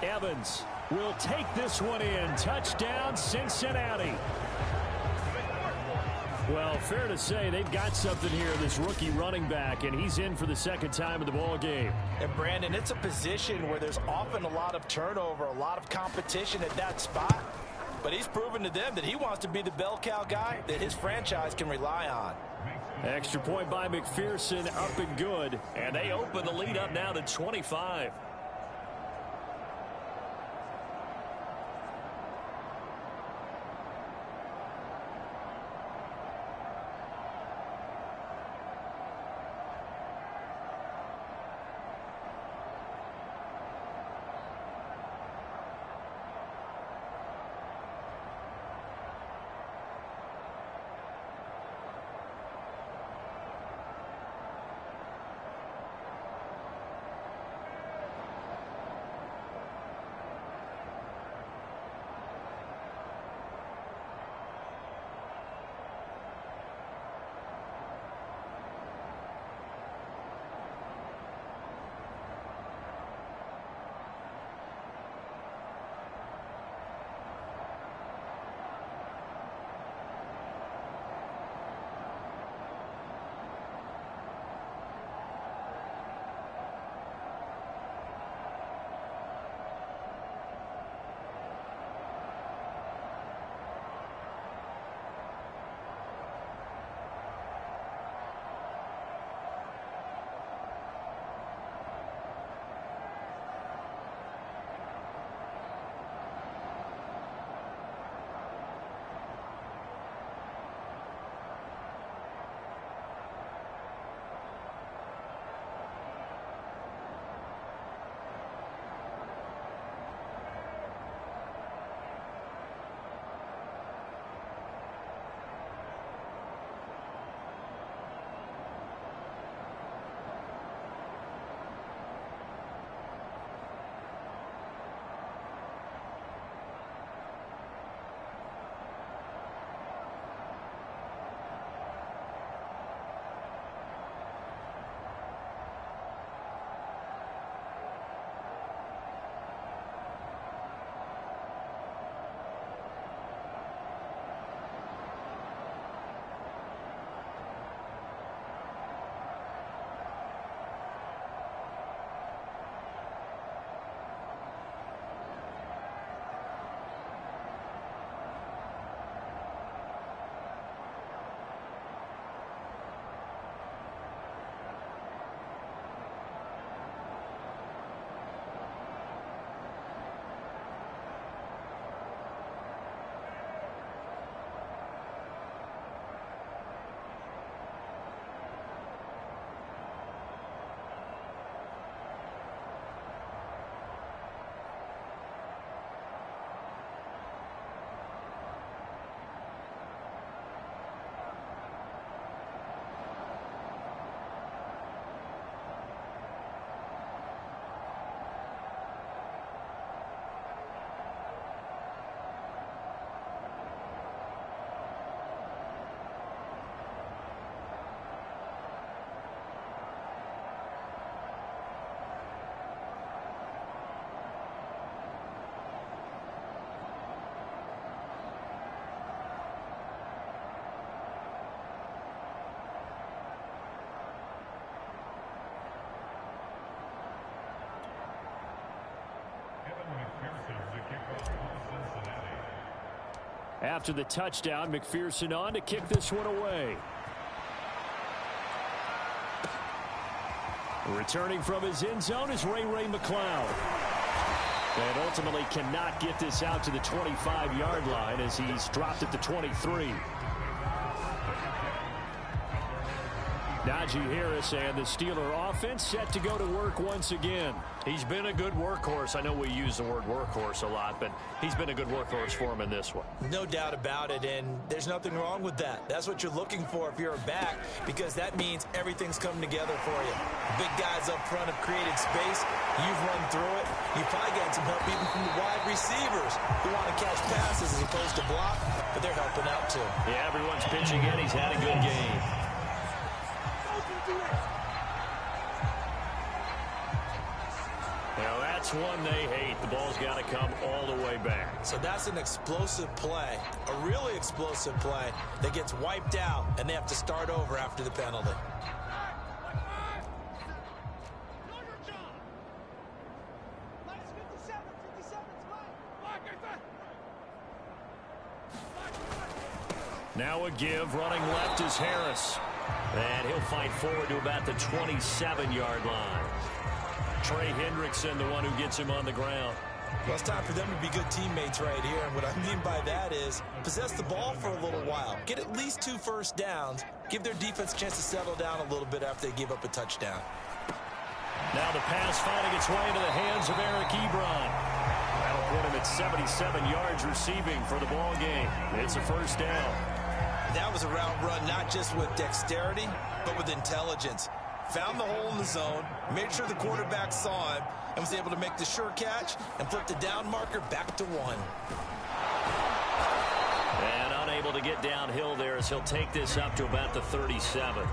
Evans will take this one in. Touchdown, Cincinnati. Well, fair to say they've got something here, this rookie running back, and he's in for the second time of the ball game. And, Brandon, it's a position where there's often a lot of turnover, a lot of competition at that spot. But he's proven to them that he wants to be the bell cow guy that his franchise can rely on. Extra point by McPherson, up and good. And they open the lead up now to 25. After the touchdown, McPherson on to kick this one away. Returning from his end zone is Ray McCloud. And ultimately cannot get this out to the 25-yard line as he's dropped at the 23. Najee Harris and the Steeler offense set to go to work once again. He's been a good workhorse. I know we use the word workhorse a lot, but he's been a good workhorse for him in this one. No doubt about it, and there's nothing wrong with that. That's what you're looking for if you're a back, because that means everything's coming together for you. Big guys up front have created space. You've run through it. You've probably got some help even from the wide receivers who want to catch passes as opposed to block, but they're helping out too. Yeah, everyone's pitching in. He's had a good game. that's one they hate. The ball's got to come all the way back. So that's an explosive play, a really explosive play that gets wiped out, and they have to start over after the penalty. Now a give, running left is Harris. And he'll fight forward to about the 27-yard line. Trey Hendrickson, the one who gets him on the ground. Well, it's time for them to be good teammates right here. And what I mean by that is possess the ball for a little while. Get at least 2 first downs. Give their defense a chance to settle down a little bit after they give up a touchdown. Now the pass finding its way into the hands of Eric Ebron. That'll put him at 77 yards receiving for the ball game. It's a first down. That was a route run not just with dexterity, but with intelligence. Found the hole in the zone, made sure the quarterback saw him, and was able to make the sure catch and flip the down marker back to 1. And unable to get downhill there as he'll take this up to about the 37.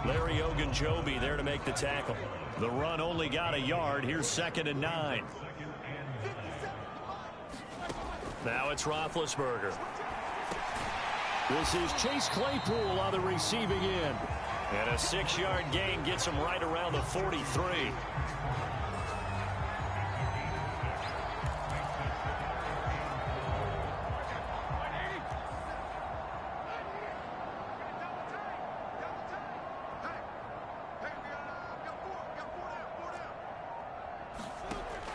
Larry Ogunjobi there to make the tackle. The run only got a yard. Here's 2nd and 9. Now it's Roethlisberger. This is Chase Claypool on the receiving end. And a 6-yard gain gets him right around the 43.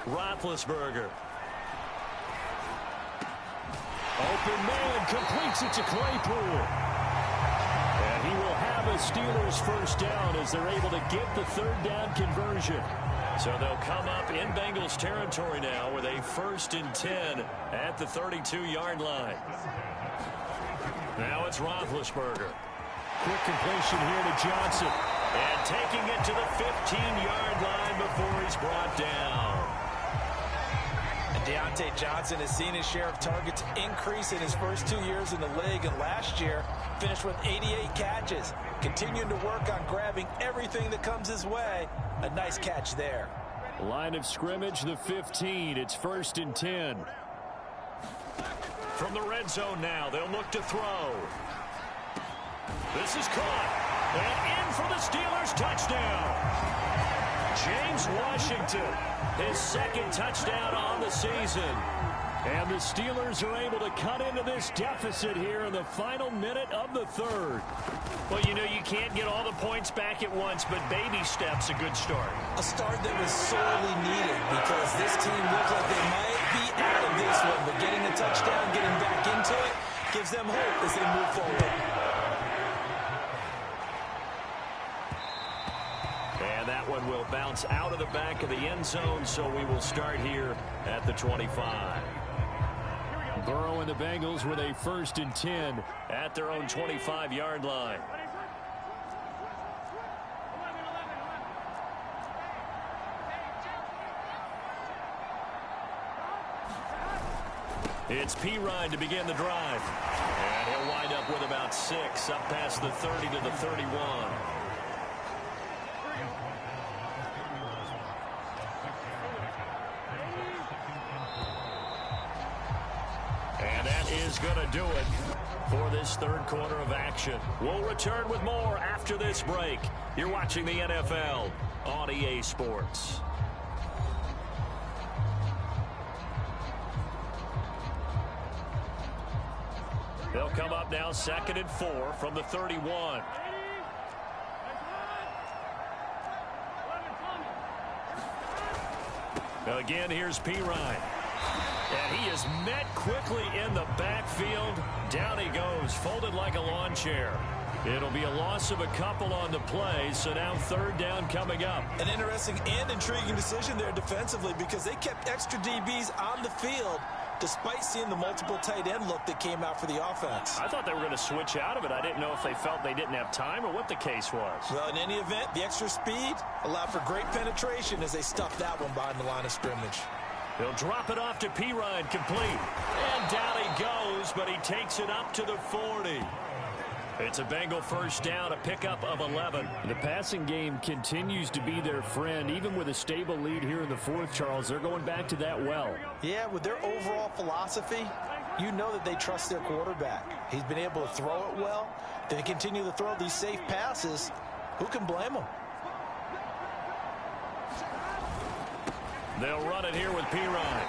Roethlisberger. Open man completes it to Claypool. And he will have a Steelers first down as they're able to get the 3rd down conversion. So they'll come up in Bengals territory now with a 1st and 10 at the 32-yard line. Now it's Roethlisberger. Quick completion here to Johnson. And taking it to the 15-yard line before he's brought down. Deontay Johnson has seen his share of targets increase in his first 2 years in the league, and last year finished with 88 catches. Continuing to work on grabbing everything that comes his way. A nice catch there. Line of scrimmage, the 15. It's 1st and 10. From the red zone now, they'll look to throw. This is caught. And in for the Steelers touchdown. James Washington, his 2nd touchdown on the season. And the Steelers are able to cut into this deficit here in the final minute of the 3rd. Well, you know, you can't get all the points back at once, but baby steps a good start. A start that was sorely needed because this team looked like they might be out of this one, but getting a touchdown, getting back into it, gives them hope as they move forward. And that one will bounce out of the back of the end zone, so we will start here at the 25. Burrow and the Bengals with a 1st and 10 at their own 25-yard line. It's Perine to begin the drive. And he'll wind up with about 6 up past the 30 to the 31. And that is going to do it for this 3rd quarter of action. We'll return with more after this break. You're watching the NFL on EA Sports. They'll come up now 2nd and 4 from the 31. Again, here's Perine. And he is met quickly in the backfield. Down he goes, folded like a lawn chair. It'll be a loss of a couple on the play, so now 3rd down coming up. An interesting and intriguing decision there defensively because they kept extra DBs on the field despite seeing the multiple tight end look that came out for the offense. I thought they were going to switch out of it. I didn't know if they felt they didn't have time or what the case was. Well, in any event, the extra speed allowed for great penetration as they stuffed that one behind the line of scrimmage. They'll drop it off to Perine, complete. And down he goes, but he takes it up to the 40. It's a Bengal first down, a pickup of 11. The passing game continues to be their friend. Even with a stable lead here in the fourth, Charles, they're going back to that well. Yeah, with their overall philosophy, you know that they trust their quarterback. He's been able to throw it well. They continue to throw these safe passes. Who can blame them? They'll run it here with Pirine.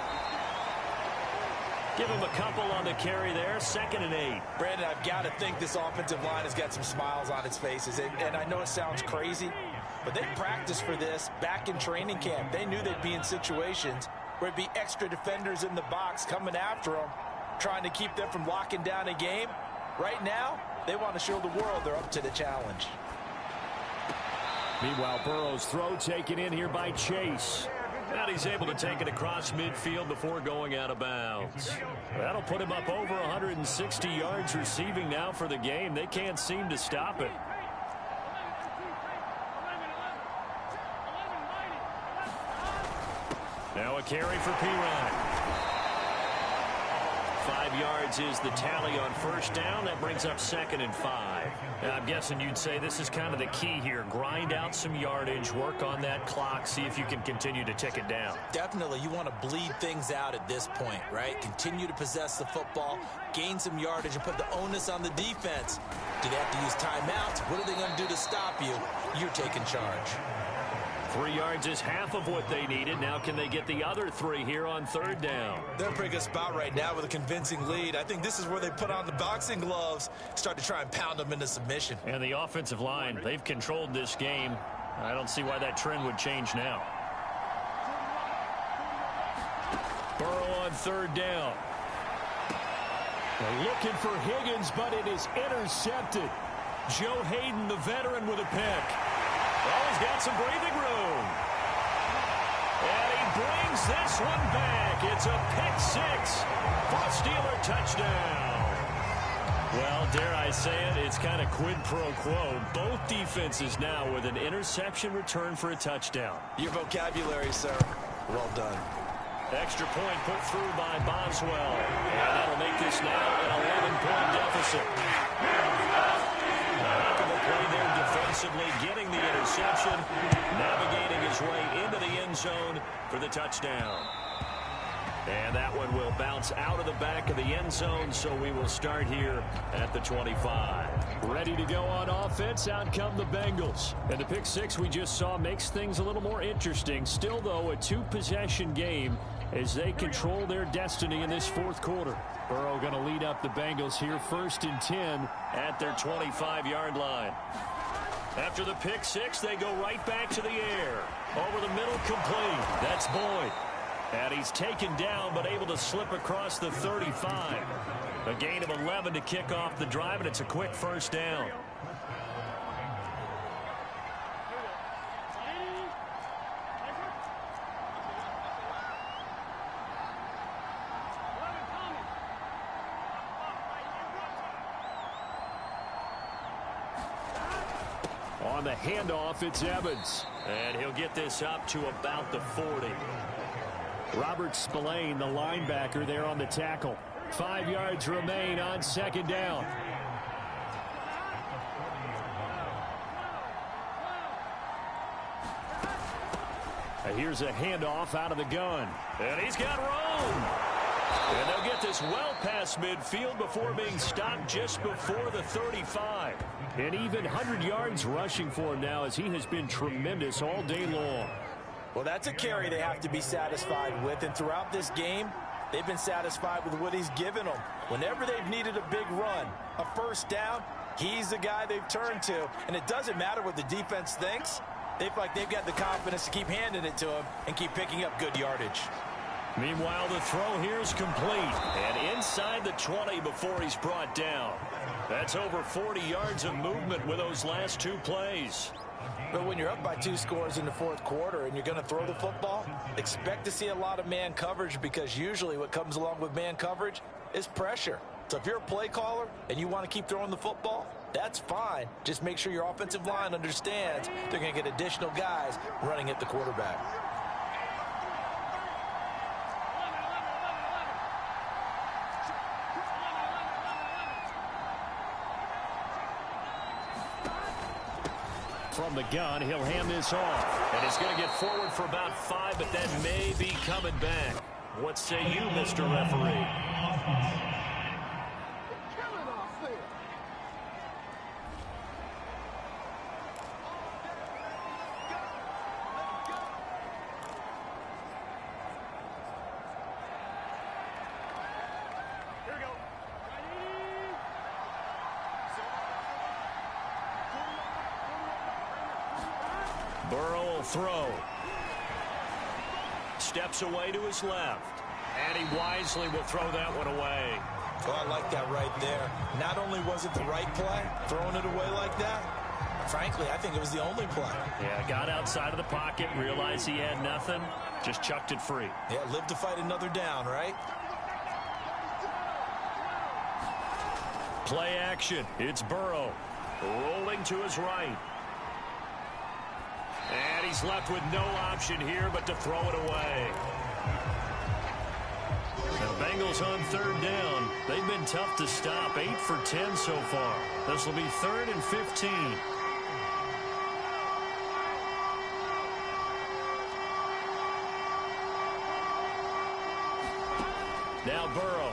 Give him a couple on the carry there. 2nd and 8. Brandon, I've got to think this offensive line has got some smiles on its faces. And I know it sounds crazy, but they practiced for this back in training camp. They knew they'd be in situations where it'd be extra defenders in the box coming after them, trying to keep them from locking down a game. Right now, they want to show the world they're up to the challenge. Meanwhile, Burrow's throw taken in here by Chase. And he's able to take it across midfield before going out of bounds. That'll put him up over 160 yards receiving now for the game. They can't seem to stop it. Now a carry for Pirine. 5 yards is the tally on first down. That brings up 2nd and 5. And I'm guessing you'd say this is kind of the key here. Grind out some yardage, work on that clock, see if you can continue to tick it down. Definitely, you want to bleed things out at this point, right? Continue to possess the football, gain some yardage, and put the onus on the defense. Do they have to use timeouts? What are they going to do to stop you? You're taking charge. 3 yards is half of what they needed. Now can they get the other 3 here on 3rd down? They're in a pretty good spot right now with a convincing lead. I think this is where they put on the boxing gloves, start to try and pound them into submission. And the offensive line, they've controlled this game. I don't see why that trend would change now. Burrow on 3rd down. They're looking for Higgins, but it is intercepted. Joe Hayden, the veteran, with a pick. Well, he's got some breathing room. And he brings this one back. It's a pick 6 for a Steeler touchdown. Well, dare I say it, it's kind of quid pro quo. Both defenses now with an interception return for a touchdown. Your vocabulary, sir. Well done. Extra point put through by Boswell. And that'll make this now an 11-point deficit. Play there defensively, getting the interception, navigating his way into the end zone for the touchdown. And that one will bounce out of the back of the end zone, so we will start here at the 25. Ready to go on offense, out come the Bengals. And the pick 6 we just saw makes things a little more interesting. Still, though, a 2-possession game as they control their destiny in this fourth quarter. Burrow going to lead up the Bengals here, 1st and 10 at their 25-yard line. After the pick 6, they go right back to the air. Over the middle, complete. That's Boyd. And he's taken down, but able to slip across the 35. A gain of 11 to kick off the drive, and it's a quick first down. On the handoff, it's Evans. And he'll get this up to about the 40. Robert Spillane, the linebacker, there on the tackle. 5 yards remain on 2nd down. Here's a handoff out of the gun. And he's got room. And they'll get this well past midfield before being stopped just before the 35. And even 100 yards rushing for him now, as he has been tremendous all day long. Well, that's a carry they have to be satisfied with. And throughout this game, they've been satisfied with what he's given them. Whenever they've needed a big run, a first down, he's the guy they've turned to. And it doesn't matter what the defense thinks. They feel like they've got the confidence to keep handing it to him and keep picking up good yardage. Meanwhile, the throw here is complete. And inside the 20 before he's brought down. That's over 40 yards of movement with those last 2 plays. But when you're up by 2 scores in the fourth quarter and you're going to throw the football, expect to see a lot of man coverage, because usually what comes along with man coverage is pressure. So if you're a play caller and you want to keep throwing the football, that's fine. Just make sure your offensive line understands they're going to get additional guys running at the quarterback. from the gun. He'll hand this off. And he's going to get forward for about 5, but that may be coming back. What say you, Mr. Referee? Burrow will throw. Steps away to his left. And he wisely will throw that one away. Oh, I like that right there. Not only was it the right play, throwing it away like that, frankly, I think it was the only play. Yeah, got outside of the pocket, realized he had nothing, just chucked it free. Yeah, live to fight another down, right? Play action. It's Burrow. Rolling to his right. And he's left with no option here but to throw it away. The Bengals on 3rd down. They've been tough to stop. 8 for 10 so far. This will be 3rd and 15. Now Burrow.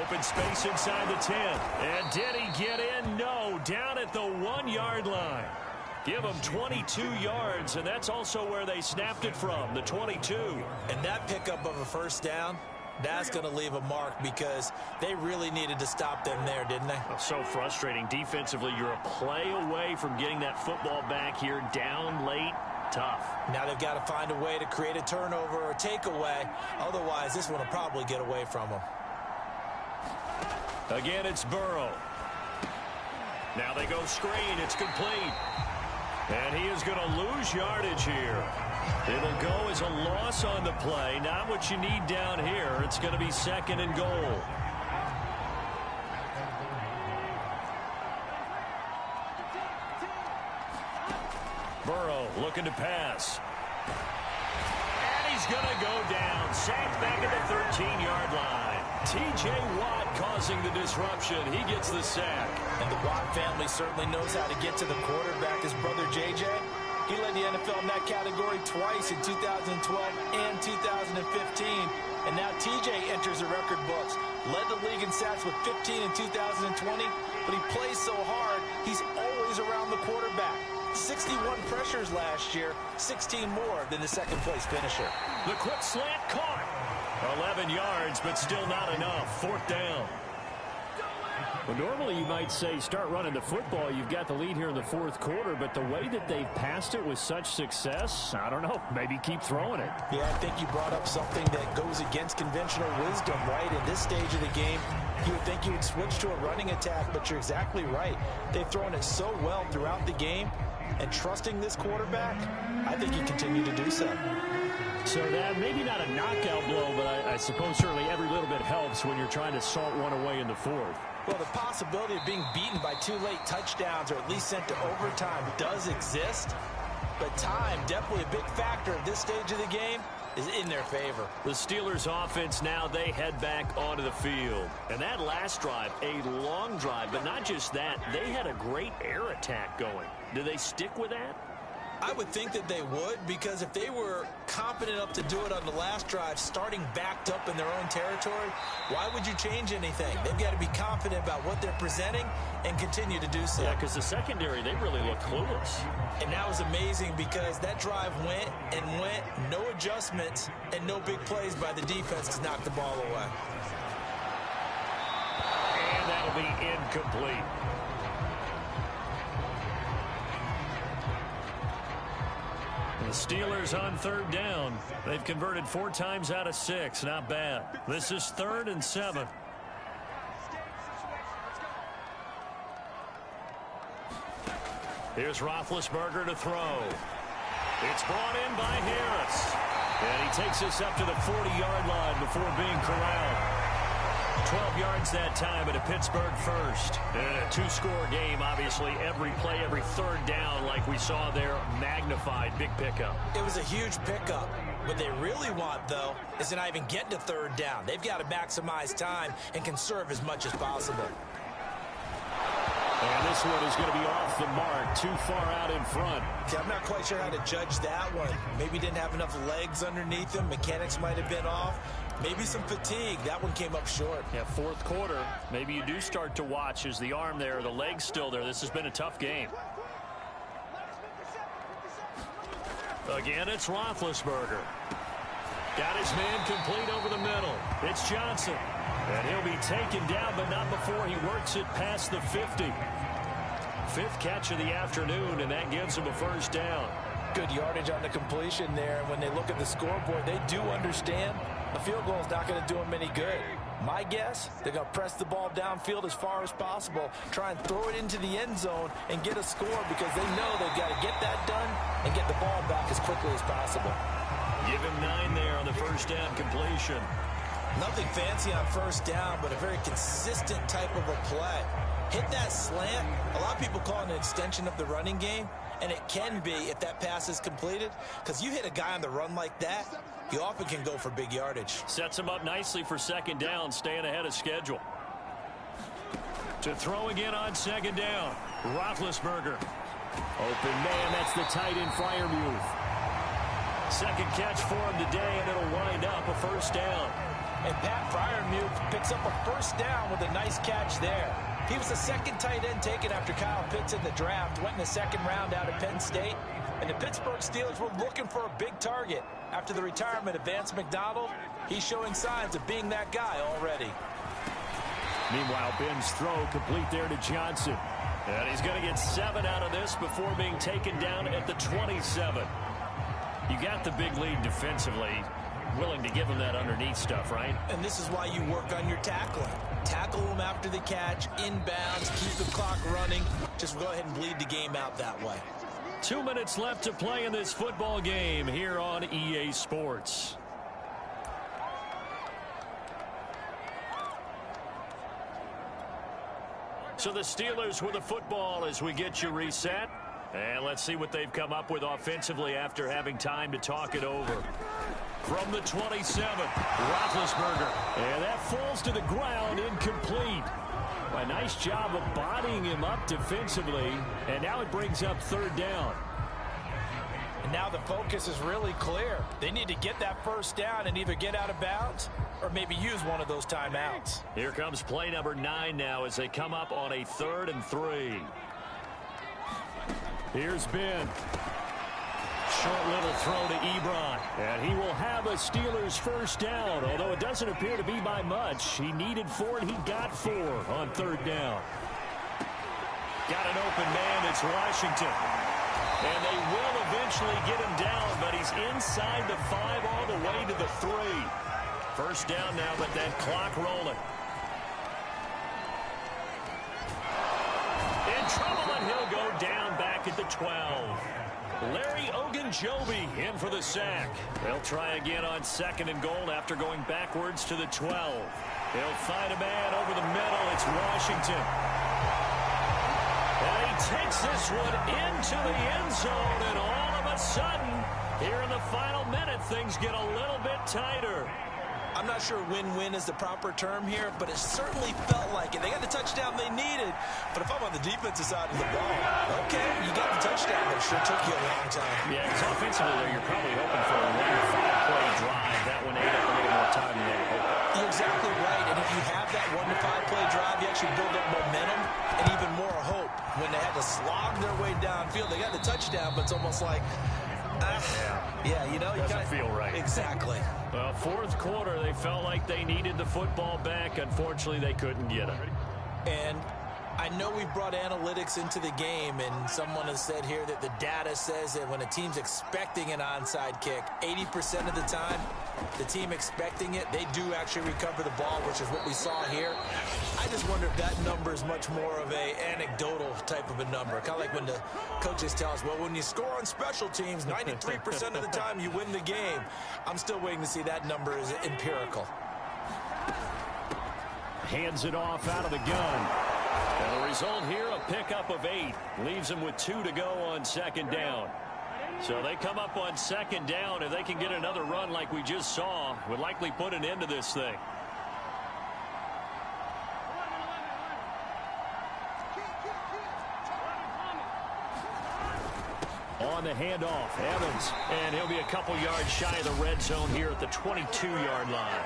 Open space inside the 10. And did he get in? No. Down at the 1-yard line. Give them 22 yards, and that's also where they snapped it from, the 22. And that pickup of a first down, that's going to leave a mark because they really needed to stop them there, didn't they? So frustrating. Defensively, you're a play away from getting that football back here, down late, tough. Now they've got to find a way to create a turnover or takeaway. Otherwise, this one will probably get away from them. Again, it's Burrow. Now they go screen. It's complete. And he is going to lose yardage here. It'll go as a loss on the play. Not what you need down here. It's going to be 2nd and goal. Burrow looking to pass. And he's going to go down. Sacked back at the 13-yard line. T.J. Watt causing the disruption. He gets the sack. And the Watt family certainly knows how to get to the quarterback. His brother J.J., he led the NFL in that category twice in 2012 and 2015. And now T.J. enters the record books. Led the league in sacks with 15 in 2020, but he plays so hard, he's always around the quarterback. 61 pressures last year, 16 more than the second-place finisher. The quick slant caught. 11 yards, but still not enough. 4th down. Well, normally you might say start running the football. You've got the lead here in the 4th quarter, but the way that they've passed it with such success, I don't know, maybe keep throwing it. Yeah, I think you brought up something that goes against conventional wisdom, right? In this stage of the game, you would think you would switch to a running attack, but you're exactly right. They've thrown it so well throughout the game, and trusting this quarterback, I think you continue to do so. So that maybe not a knockout blow, but I suppose certainly every little bit helps when you're trying to salt one away in the 4th. Well, the possibility of being beaten by 2 late touchdowns or at least sent to overtime does exist, but time, definitely a big factor at this stage of the game, is in their favor. The Steelers offense now, they head back onto the field. And that last drive, a long drive, but not just that, they had a great air attack going. Do they stick with that? I would think that they would, because if they were competent enough to do it on the last drive, starting backed up in their own territory, why would you change anything? They've got to be confident about what they're presenting and continue to do so. Yeah, because the secondary, they really look clueless. And that was amazing because that drive went and went, no adjustments, and no big plays by the defense to knock the ball away. And that'll be incomplete. The Steelers on 3rd down. They've converted 4 times out of 6. Not bad. This is 3rd and 7. Here's Roethlisberger to throw. It's brought in by Harris. And he takes us up to the 40-yard line before being corralled. 12 yards that time at a Pittsburgh first. And a 2-score game, obviously, every play, every 3rd down, like we saw there, magnified, big pickup. It was a huge pickup. What they really want, though, is to not even get to 3rd down. They've got to maximize time and conserve as much as possible. And this one is going to be off the mark, too far out in front. See, I'm not quite sure how to judge that one. Maybe didn't have enough legs underneath him. Mechanics might have been off. Maybe some fatigue. That one came up short. Yeah, fourth quarter. Maybe you do start to watch as the arm there, the leg's still there. This has been a tough game. Again, it's Roethlisberger. Got his man complete over the middle. It's Johnson. And he'll be taken down, but not before he works it past the 50. Fifth catch of the afternoon, and that gives him a first down. Good yardage on the completion there. And when they look at the scoreboard, they do understand a field goal is not going to do them any good. My guess, they're going to press the ball downfield as far as possible, try and throw it into the end zone and get a score because they know they've got to get that done and get the ball back as quickly as possible. Give him 9 there on the first down completion. Nothing fancy on first down, but a very consistent type of a play. Hit that slant. A lot of people call it an extension of the running game, and it can be if that pass is completed, because you hit a guy on the run like that, he often can go for big yardage. Sets him up nicely for second down, staying ahead of schedule. To throw again on second down, Roethlisberger. Open man, that's the tight end Freiermuth. Second catch for him today, and it'll wind up a first down. And Pat Freiermuth picks up a first down with a nice catch there. He was the second tight end taken after Kyle Pitts in the draft, went in the second round out of Penn State. And the Pittsburgh Steelers were looking for a big target. After the retirement of Vance McDonald, he's showing signs of being that guy already. Meanwhile, Ben's throw complete there to Johnson. And he's going to get 7 out of this before being taken down at the 27. You got the big lead defensively. Willing to give him that underneath stuff, right? And this is why you work on your tackling. Tackle him after the catch, inbounds, keep the clock running. Just go ahead and bleed the game out that way. 2 minutes left to play in this football game here on EA Sports. So the Steelers with the football as we get you reset. And let's see what they've come up with offensively after having time to talk it over. From the 27, Roethlisberger. And that falls to the ground, incomplete. A nice job of bodying him up defensively. And now it brings up third down. And now the focus is really clear. They need to get that first down and either get out of bounds or maybe use one of those timeouts. Here comes play number 9 now as they come up on a 3rd and 3. Here's Ben. Short little throw to Ebron. And he will have a Steelers first down, although it doesn't appear to be by much. He needed 4, and he got 4 on third down. Got an open man. It's Washington. And they will eventually get him down, but he's inside the 5 all the way to the 3. First down now, but that clock rolling. In trouble, and he'll go down back at the 12. Larry Ogunjobi in for the sack. They'll try again on 2nd and goal after going backwards to the 12. They'll find a man over the middle. It's Washington. And he takes this one into the end zone, and all of a sudden, here in the final minute, things get a little bit tighter. I'm not sure win-win is the proper term here, but it certainly felt like it. They got the touchdown they needed, but if I'm on the defensive side of the ball, okay, you got the touchdown, but it sure took you a long time. Yeah, because offensively there, you're probably hoping for a 1 to 5 play drive. That one ate up a little more time than they were hoping. You're exactly right, and if you have that 1 to 5 play drive, you actually build up momentum and even more hope. When they had to slog their way downfield, they got the touchdown, but it's almost like, yeah, you know, you doesn't feel right. Exactly. Well, 4th quarter, they felt like they needed the football back. Unfortunately, they couldn't get it. And I know we've brought analytics into the game, and someone has said here that the data says that when a team's expecting an onside kick, 80% of the time, the team expecting it, they do actually recover the ball, which is what we saw here. I just wonder if that number is much more of a anecdotal type of a number. Kind of like when the coaches tell us, well, when you score on special teams, 93% of the time you win the game. I'm still waiting to see that number is empirical. Hands it off out of the gun. And the result here, a pickup of 8. Leaves them with 2 to go on 2nd down. So they come up on 2nd down. If they can get another run like we just saw, would likely put an end to this thing. On the handoff, Evans. And he'll be a couple yards shy of the red zone here at the 22-yard line.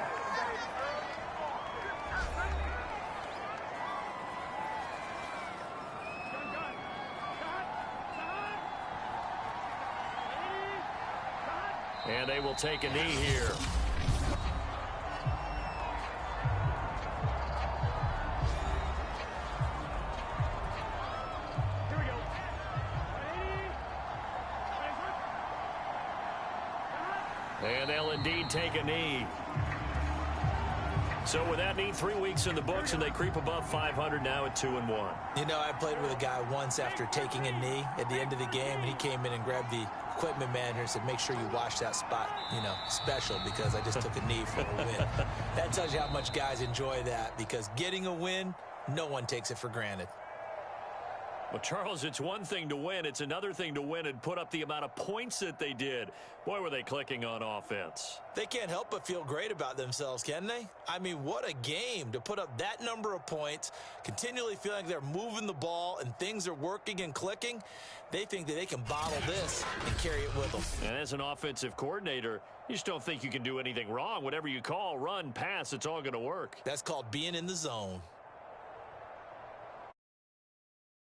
And they will take a knee here. And they'll indeed take a knee. So with that knee, 3 weeks in the books, and they creep above 500 now at 2-1. You know, I played with a guy once after taking a knee at the end of the game, and he came in and grabbed the equipment manager and said, make sure you wash that spot, special, because I just took a knee for a win. That tells you how much guys enjoy that, because getting a win, no one takes it for granted. Well, Charles, it's one thing to win. It's another thing to win and put up the amount of points that they did. Boy, were they clicking on offense. They can't help but feel great about themselves, can they? I mean, what a game to put up that number of points, continually feeling like they're moving the ball and things are working and clicking. They think that they can bottle this and carry it with them. And as an offensive coordinator, you just don't think you can do anything wrong. Whatever you call, run, pass, it's all going to work. That's called being in the zone.